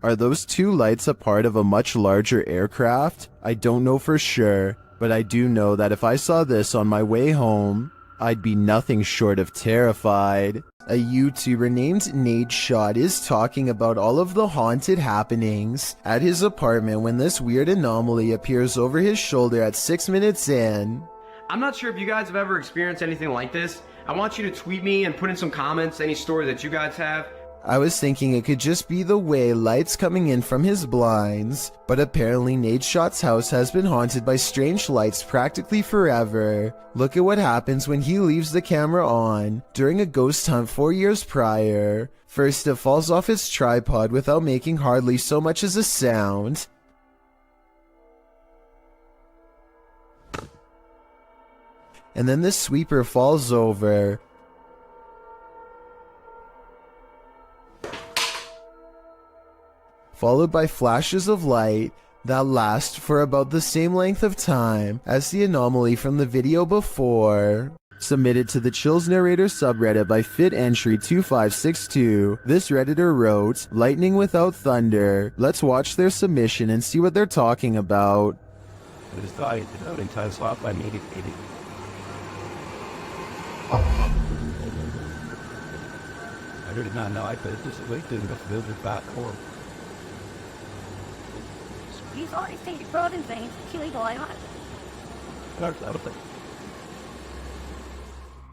Speaker 1: Are those two lights a part of a much larger aircraft? I don't know for sure, but I do know that if I saw this on my way home, I'd be nothing short of terrified. A YouTuber named Nadeshot is talking about all of the haunted happenings at his apartment when this weird anomaly appears over his shoulder at 6 minutes in.
Speaker 16: I'm not sure if you guys have ever experienced anything like this. I want you to tweet me and put in some comments any story that you guys have.
Speaker 1: I was thinking it could just be the way lights coming in from his blinds, but apparently Nadeshot's house has been haunted by strange lights practically forever. Look at what happens when he leaves the camera on during a ghost hunt 4 years prior. First, it falls off its tripod without making hardly so much as a sound. And then the sweeper falls over. Followed by flashes of light that last for about the same length of time as the anomaly from the video before. Submitted to the Chills Narrator subreddit by FitEntry2562, this Redditor wrote, "Lightning without thunder." Let's watch their submission and see what they're talking about.
Speaker 3: It is died. The building time swap by me. I did not know I put this away to the building back home.
Speaker 11: He's already stated fraud and things, killing all I want.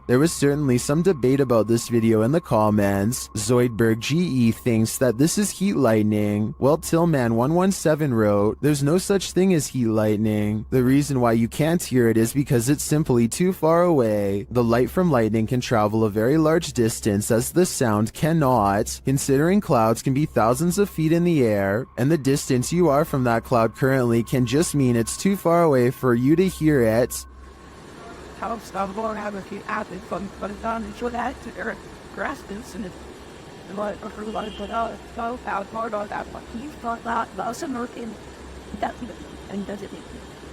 Speaker 1: There was certainly some debate about this video in the comments. Zoidberg GE thinks that this is heat lightning, while Tillman117 wrote, "There's no such thing as heat lightning. The reason why you can't hear it is because it's simply too far away. The light from lightning can travel a very large distance as the sound cannot, considering clouds can be thousands of feet in the air, and the distance you are from that cloud currently can just mean it's too far away for you to hear it."
Speaker 11: How stop or have a few added from but it's on and show that to their graspers and it's what or what but so out hard on that one. You thought that about some working that and does it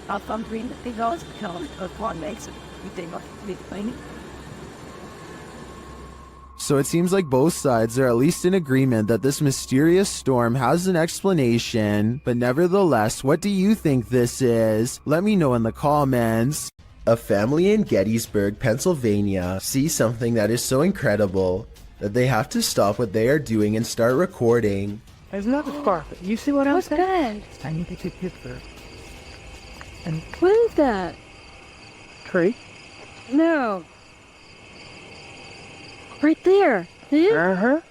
Speaker 11: I'll come green that they always become of one makes it you think of the thing.
Speaker 1: So it seems like both sides are at least in agreement that this mysterious storm has an explanation, but nevertheless, what do you think this is? Let me know in the comments. A family in Gettysburg, Pennsylvania sees something that is so incredible that they have to stop what they are doing and start recording.
Speaker 11: There's another spark. You see what else?
Speaker 9: What's that?
Speaker 11: I need to take a picture. And
Speaker 9: What is that? Creek? No. Right there.
Speaker 7: Uh-huh.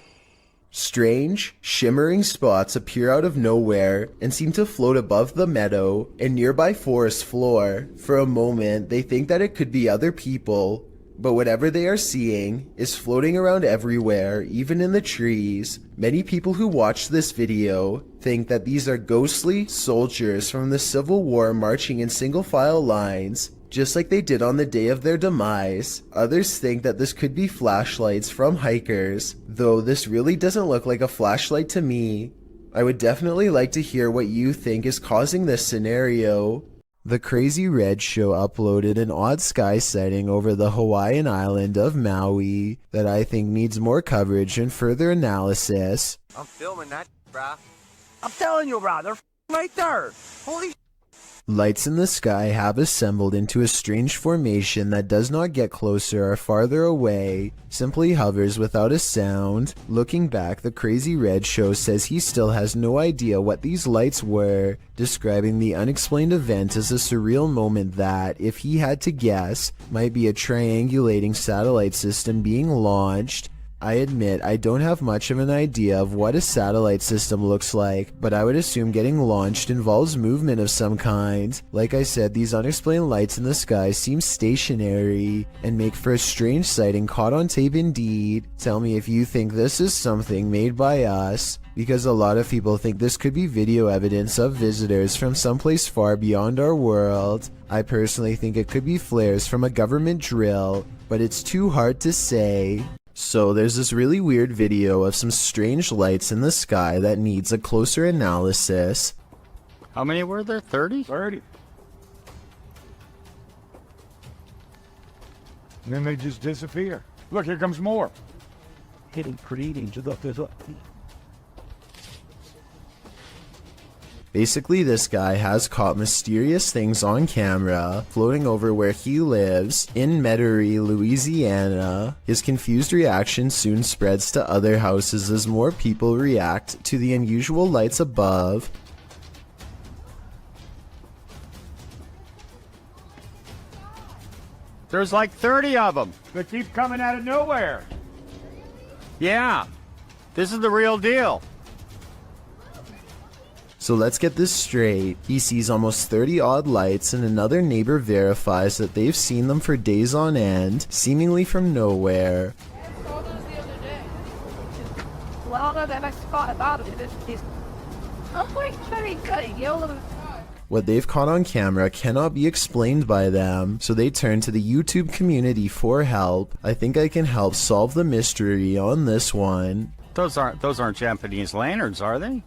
Speaker 1: Strange, shimmering spots appear out of nowhere and seem to float above the meadow and nearby forest floor. For a moment, they think that it could be other people, but whatever they are seeing is floating around everywhere, even in the trees. Many people who watch this video think that these are ghostly soldiers from the Civil War marching in single file lines, just like they did on the day of their demise. Others think that this could be flashlights from hikers, though this really doesn't look like a flashlight to me. I would definitely like to hear what you think is causing this scenario. The Crazy Red Show uploaded an odd sky sighting over the Hawaiian island of Maui that I think needs more coverage and further analysis.
Speaker 17: I'm filming that, bruh. I'm telling you, bruh, they're right there. Holy
Speaker 1: Lights in the sky have assembled into a strange formation that does not get closer or farther away, simply hovers without a sound. Looking back, the Crazy Red Show says he still has no idea what these lights were, describing the unexplained event as a surreal moment that, if he had to guess, might be a triangulating satellite system being launched. I admit I don't have much of an idea of what a satellite system looks like, but I would assume getting launched involves movement of some kind. Like I said, these unexplained lights in the sky seem stationary and make for a strange sighting caught on tape indeed. Tell me if you think this is something made by us, because a lot of people think this could be video evidence of visitors from someplace far beyond our world. I personally think it could be flares from a government drill, but it's too hard to say. So there's this really weird video of some strange lights in the sky that needs a closer analysis.
Speaker 18: How many were there? 30?
Speaker 19: 30. And then they just disappear. Look, here comes more.
Speaker 3: Hitting creating to the
Speaker 1: Basically, this guy has caught mysterious things on camera floating over where he lives in Metairie, Louisiana. His confused reaction soon spreads to other houses as more people react to the unusual lights above.
Speaker 18: There's like 30 of them.
Speaker 19: They keep coming out of nowhere.
Speaker 18: Yeah, this is the real deal.
Speaker 1: So let's get this straight. He sees almost 30 odd lights and another neighbor verifies that they've seen them for days on end, seemingly from nowhere. What they've caught on camera cannot be explained by them, so they turn to the YouTube community for help. I think I can help solve the mystery on this one.
Speaker 18: Those aren't Japanese lanterns, are they?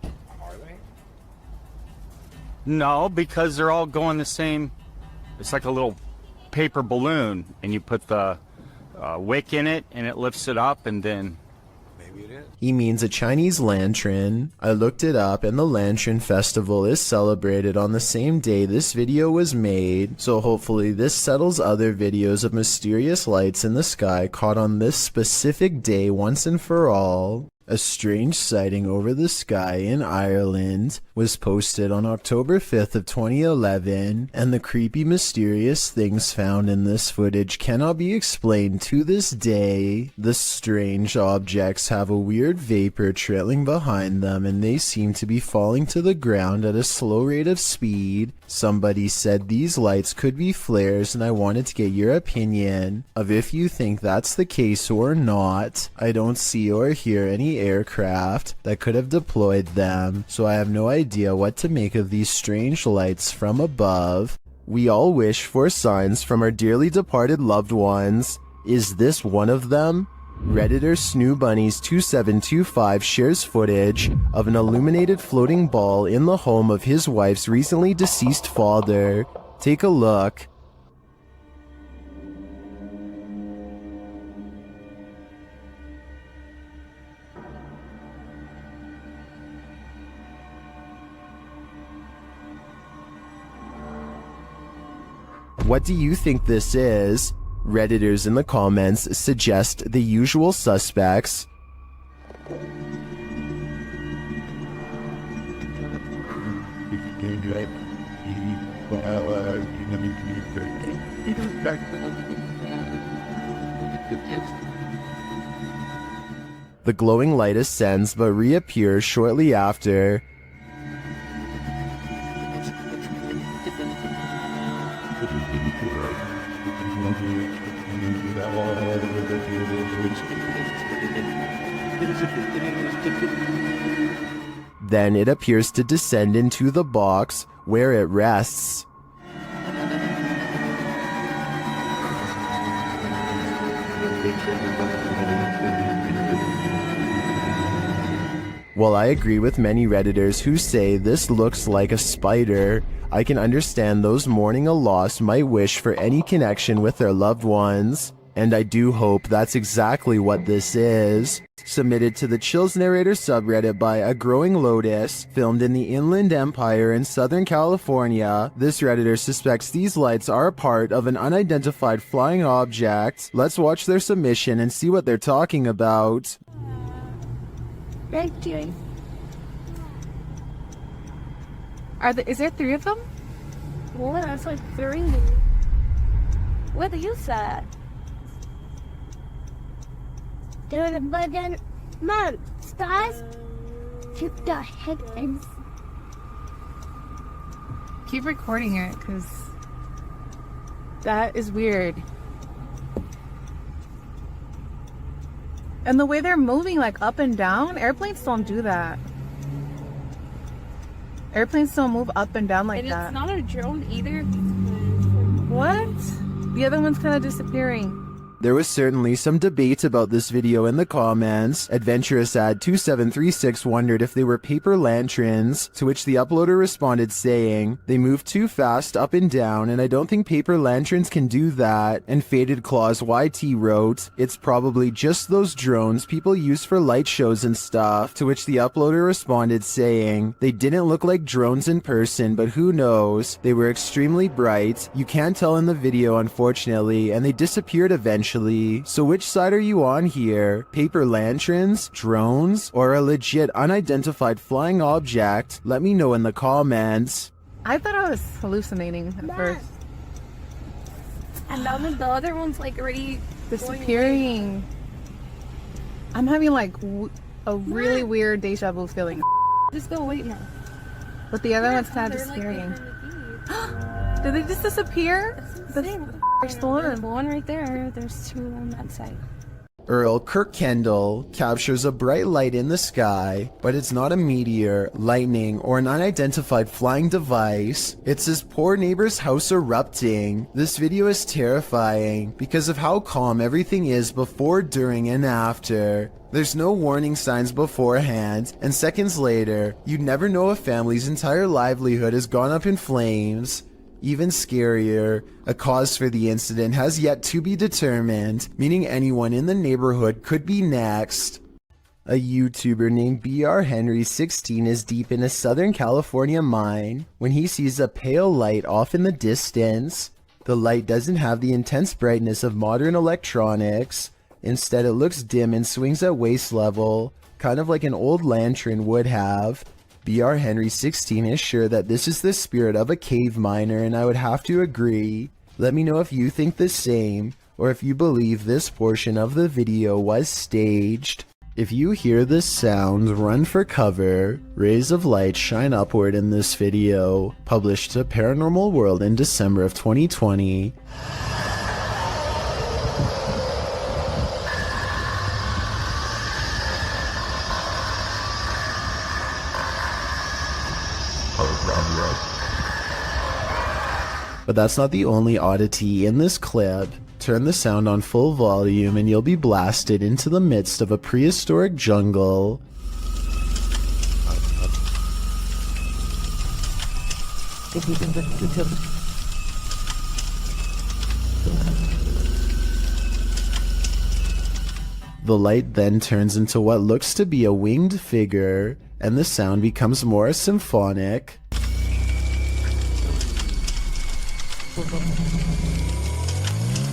Speaker 18: No, because they're all going the same. It's like a little paper balloon, and you put the wick in it, and it lifts it up, and then...
Speaker 17: Maybe it is.
Speaker 1: He means a Chinese lantern. I looked it up, and the Lantern Festival is celebrated on the same day this video was made, so hopefully this settles other videos of mysterious lights in the sky caught on this specific day once and for all. A strange sighting over the sky in Ireland was posted on October 5th of 2011, and the creepy mysterious things found in this footage cannot be explained to this day. The strange objects have a weird vapor trailing behind them, and they seem to be falling to the ground at a slow rate of speed. Somebody said these lights could be flares, and I wanted to get your opinion of if you think that's the case or not. I don't see or hear any aircraft that could have deployed them, so I have no idea what to make of these strange lights from above. We all wish for signs from our dearly departed loved ones. Is this one of them? Redditor SnooBunnies2725 shares footage of an illuminated floating ball in the home of his wife's recently deceased father. Take a look. What do you think this is? Redditors in the comments suggest the usual suspects. The glowing light ascends but reappears shortly after. Then it appears to descend into the box where it rests. While I agree with many Redditors who say this looks like a spider, I can understand those mourning a loss might wish for any connection with their loved ones. And I do hope that's exactly what this is. Submitted to the Chills Narrator subreddit by A Growing Lotus, filmed in the Inland Empire in Southern California, this Redditor suspects these lights are a part of an unidentified flying object. Let's watch their submission and see what they're talking about.
Speaker 13: Right, doing.
Speaker 11: Is there 3 of them?
Speaker 13: Well, that's like 3. What do you say? Dude, but then, Mom, stars keep the headlines.
Speaker 11: Keep recording it, because that is weird. And the way they're moving, like, up and down, airplanes don't do that. Airplanes don't move up and down like that.
Speaker 13: And it's not a drone either.
Speaker 11: What? The other one's kind of disappearing.
Speaker 1: There was certainly some debate about this video in the comments. Adventurous Ad 2736 wondered if they were paper lanterns, to which the uploader responded saying, "They move too fast up and down and I don't think paper lanterns can do that." And Faded Claws YT wrote, "It's probably just those drones people use for light shows and stuff," to which the uploader responded saying, "They didn't look like drones in person, but who knows? They were extremely bright. You can't tell in the video unfortunately, and they disappeared eventually. So which side are you on here? Paper lanterns, drones, or a legit unidentified flying object? Let me know in the comments."
Speaker 11: I thought I was hallucinating at first.
Speaker 13: And then the other one's like already
Speaker 11: disappearing. I'm having like a really weird deja vu feeling.
Speaker 13: Just go wait now.
Speaker 11: But the other one's kind of disappearing. Did they just disappear?
Speaker 13: There's the one right there. There's 2 on that side.
Speaker 1: Earl Kirkendall captures a bright light in the sky, but it's not a meteor, lightning, or an unidentified flying device. It's his poor neighbor's house erupting. This video is terrifying because of how calm everything is before, during, and after. There's no warning signs beforehand, and seconds later, you'd never know a family's entire livelihood has gone up in flames. Even scarier, a cause for the incident has yet to be determined, meaning anyone in the neighborhood could be next. A YouTuber named BRHenry16 is deep in a Southern California mine when he sees a pale light off in the distance. The light doesn't have the intense brightness of modern electronics. Instead, it looks dim and swings at waist level, kind of like an old lantern would have. BRHenry16 is sure that this is the spirit of a cave miner, and I would have to agree. Let me know if you think the same, or if you believe this portion of the video was staged. If you hear this sound, run for cover. Rays of light shine upward in this video, published to Paranormal World in December of 2020. But that's not the only oddity in this clip. Turn the sound on full volume and you'll be blasted into the midst of a prehistoric jungle. The light then turns into what looks to be a winged figure, and the sound becomes more symphonic.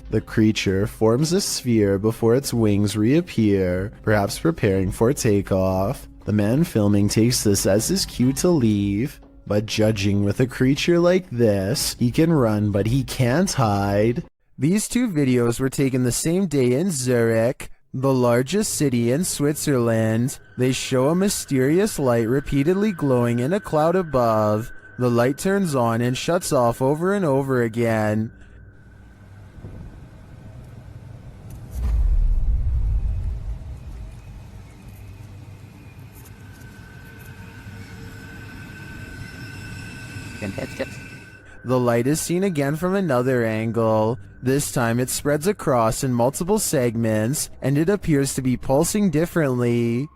Speaker 1: The creature forms a sphere before its wings reappear, perhaps preparing for takeoff. The man filming takes this as his cue to leave. But judging with a creature like this, he can run but he can't hide. These two videos were taken the same day in Zurich, the largest city in Switzerland. They show a mysterious light repeatedly glowing in a cloud above. The light turns on and shuts off over and over again. The light is seen again from another angle. This time it spreads across in multiple segments, and it appears to be pulsing differently.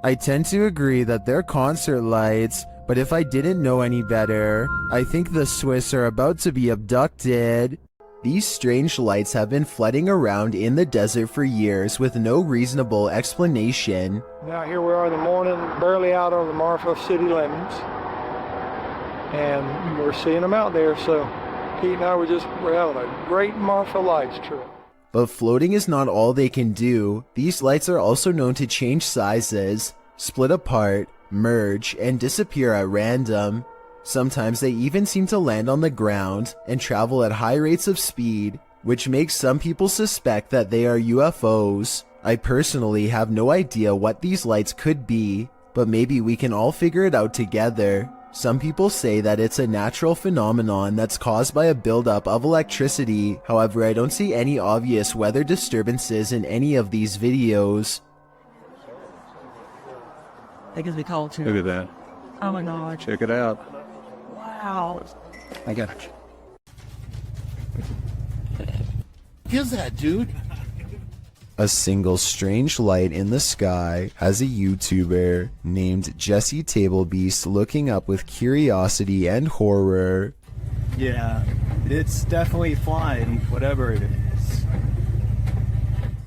Speaker 1: I tend to agree that they're concert lights, but if I didn't know any better, I think the Swiss are about to be abducted. These strange lights have been flooding around in the desert for years with no reasonable explanation.
Speaker 20: Now here we are in the morning, barely out of the Marfa city limits, and we're seeing them out there, so Pete and I we're having a great Marfa lights trip.
Speaker 1: But floating is not all they can do. These lights are also known to change sizes, split apart, merge, and disappear at random. Sometimes they even seem to land on the ground and travel at high rates of speed, which makes some people suspect that they are UFOs. I personally have no idea what these lights could be, but maybe we can all figure it out together. Some people say that it's a natural phenomenon that's caused by a buildup of electricity. However, I don't see any obvious weather disturbances in any of these videos.
Speaker 11: That gives me cold too.
Speaker 21: Look at that.
Speaker 11: Oh my god.
Speaker 21: Check it out.
Speaker 11: Wow.
Speaker 21: I got it.
Speaker 22: Here's that, dude.
Speaker 1: A single strange light in the sky has a YouTuber named Jesse Tablebeast looking up with curiosity and horror.
Speaker 23: Yeah, it's definitely flying, whatever it is.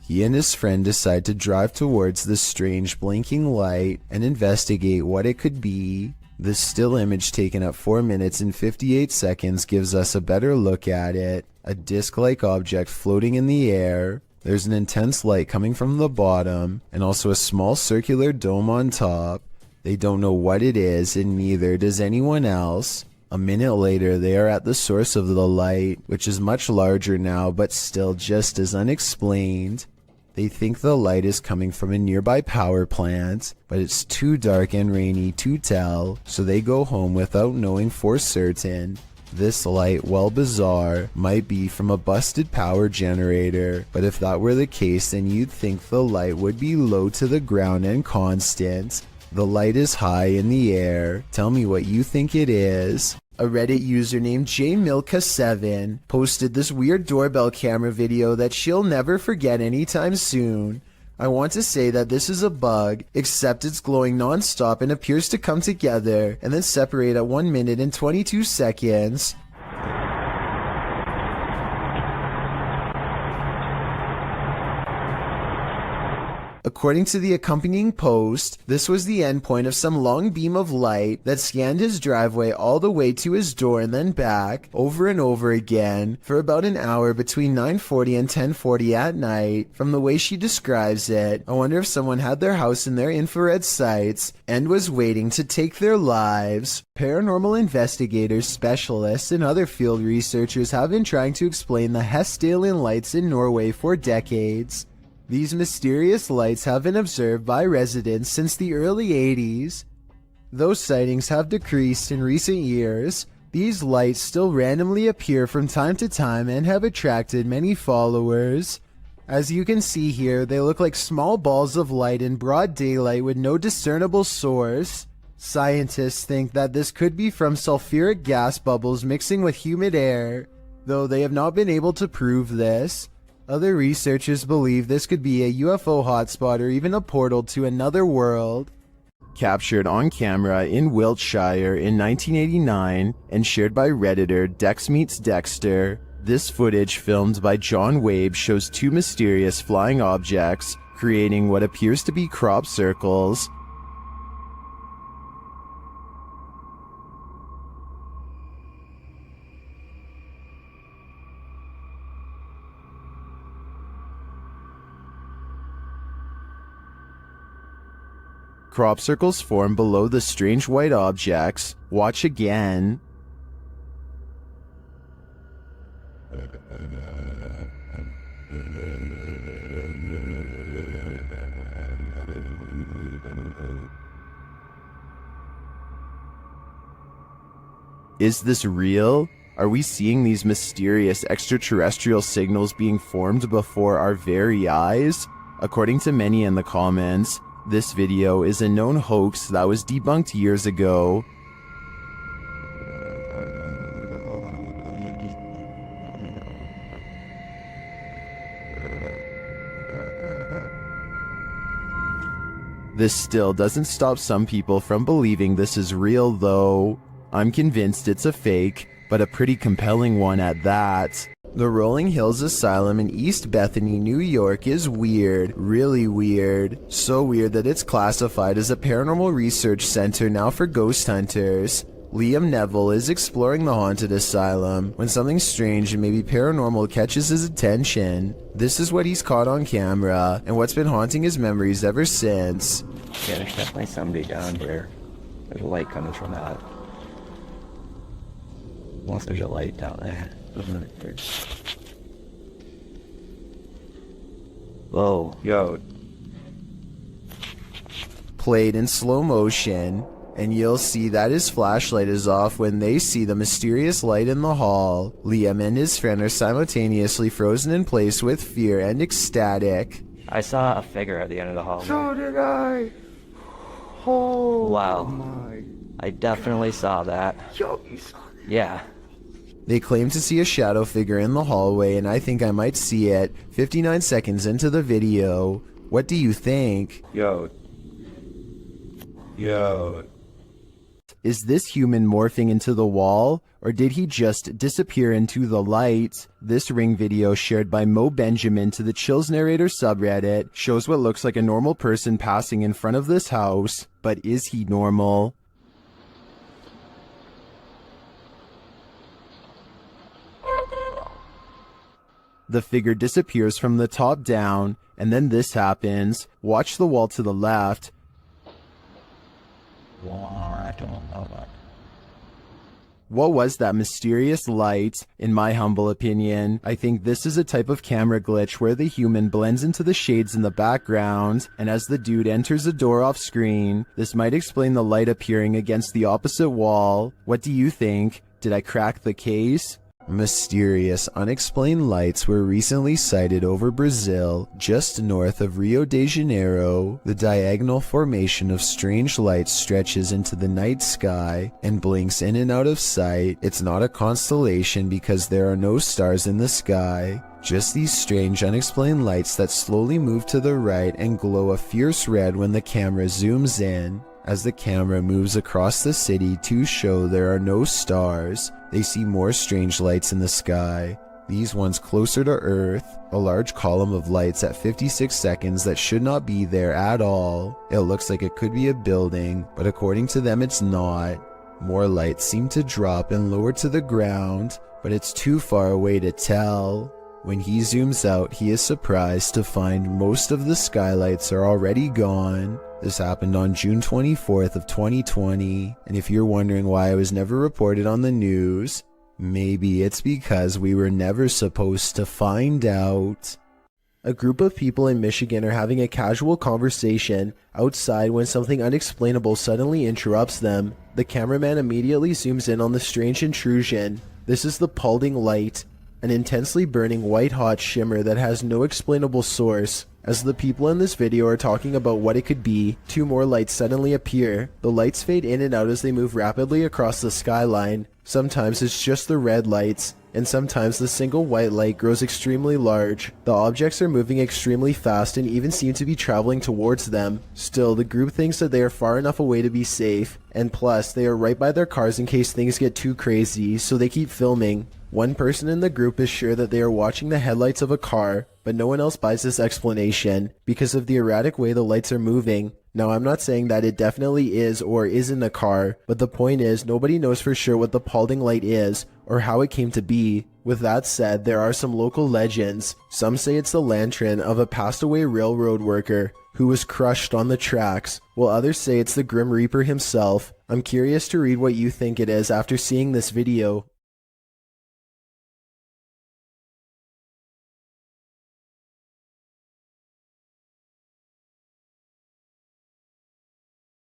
Speaker 1: He and his friend decide to drive towards the strange blinking light and investigate what it could be. The still image taken at 4 minutes and 58 seconds gives us a better look at it. A disc-like object floating in the air. There's an intense light coming from the bottom, and also a small circular dome on top. They don't know what it is, and neither does anyone else. A minute later, they are at the source of the light, which is much larger now, but still just as unexplained. They think the light is coming from a nearby power plant, but it's too dark and rainy to tell, so they go home without knowing for certain. This light, while bizarre, might be from a busted power generator, but if that were the case, then you'd think the light would be low to the ground and constant. The light is high in the air. Tell me what you think it is. A Reddit user named jmilka7 posted this weird doorbell camera video that she'll never forget anytime soon. I want to say that this is a bug, except it's glowing non-stop and appears to come together and then separate at 1 minute and 22 seconds. According to the accompanying post, this was the endpoint of some long beam of light that scanned his driveway all the way to his door and then back, over and over again, for about an hour between 9:40 and 10:40 at night. From the way she describes it, I wonder if someone had their house in their infrared sights and was waiting to take their lives. Paranormal investigators, specialists, and other field researchers have been trying to explain the Hestalian lights in Norway for decades. These mysterious lights have been observed by residents since the early 80s. Though sightings have decreased in recent years, these lights still randomly appear from time to time and have attracted many followers. As you can see here, they look like small balls of light in broad daylight with no discernible source. Scientists think that this could be from sulfuric gas bubbles mixing with humid air, though they have not been able to prove this. Other researchers believe this could be a UFO hotspot or even a portal to another world. Captured on camera in Wiltshire in 1989 and shared by Redditor Dex Meets Dexter, this footage filmed by John Wabe shows two mysterious flying objects creating what appears to be crop circles. Crop circles form below the strange white objects. Watch again. Is this real? Are we seeing these mysterious extraterrestrial signals being formed before our very eyes? According to many in the comments, this video is a known hoax that was debunked years ago. This still doesn't stop some people from believing this is real though. I'm convinced it's a fake, but a pretty compelling one at that. The Rolling Hills Asylum in East Bethany, New York is weird, really weird. So weird that it's classified as a paranormal research center now for ghost hunters. Liam Neville is exploring the haunted asylum when something strange and maybe paranormal catches his attention. This is what he's caught on camera and what's been haunting his memories ever since.
Speaker 4: Yeah, there's definitely somebody down here. There's a light coming from that. Unless there's a light down there. Whoa, yo.
Speaker 1: Played in slow motion, and you'll see that his flashlight is off when they see the mysterious light in the hall. Liam and his friend are simultaneously frozen in place with fear and ecstatic.
Speaker 4: I saw a figure at the end of the hallway.
Speaker 20: So did I. Oh
Speaker 4: wow.
Speaker 20: My.
Speaker 4: I definitely saw that.
Speaker 20: Yo, you saw that?
Speaker 4: Yeah.
Speaker 1: They claim to see a shadow figure in the hallway, and I think I might see it 59 seconds into the video. What do you think?
Speaker 4: Yo.
Speaker 1: Is this human morphing into the wall, or did he just disappear into the light? This Ring video shared by Mo Benjamin to the Chills Narrator subreddit shows what looks like a normal person passing in front of this house, but is he normal? The figure disappears from the top down, and then this happens. Watch the wall to the left. What was that mysterious light? In my humble opinion, I think this is a type of camera glitch where the human blends into the shades in the background, and as the dude enters a door off screen, this might explain the light appearing against the opposite wall. What do you think? Did I crack the case? Mysterious, unexplained lights were recently sighted over Brazil, just north of Rio de Janeiro. The diagonal formation of strange lights stretches into the night sky and blinks in and out of sight. It's not a constellation because there are no stars in the sky. Just these strange, unexplained lights that slowly move to the right and glow a fierce red when the camera zooms in. As the camera moves across the city to show there are no stars, they see more strange lights in the sky. These ones closer to Earth, a large column of lights at 56 seconds that should not be there at all. It looks like it could be a building, but according to them it's not. More lights seem to drop and lower to the ground, but it's too far away to tell. When he zooms out, he is surprised to find most of the skylights are already gone. This happened on June 24th of 2020, and if you're wondering why I was never reported on the news, maybe it's because we were never supposed to find out. A group of people in Michigan are having a casual conversation outside when something unexplainable suddenly interrupts them. The cameraman immediately zooms in on the strange intrusion. This is the Paulding light, an intensely burning white-hot shimmer that has no explainable source. As the people in this video are talking about what it could be, two more lights suddenly appear. The lights fade in and out as they move rapidly across the skyline. Sometimes it's just the red lights, and sometimes the single white light grows extremely large. The objects are moving extremely fast and even seem to be traveling towards them. Still, the group thinks that they are far enough away to be safe, and plus, they are right by their cars in case things get too crazy, so they keep filming. One person in the group is sure that they are watching the headlights of a car, but no one else buys this explanation because of the erratic way the lights are moving. Now, I'm not saying that it definitely is or isn't a car, but the point is nobody knows for sure what the Paulding light is or how it came to be. With that said, there are some local legends. Some say it's the lantern of a passed away railroad worker who was crushed on the tracks, while others say it's the Grim Reaper himself. I'm curious to read what you think it is after seeing this video.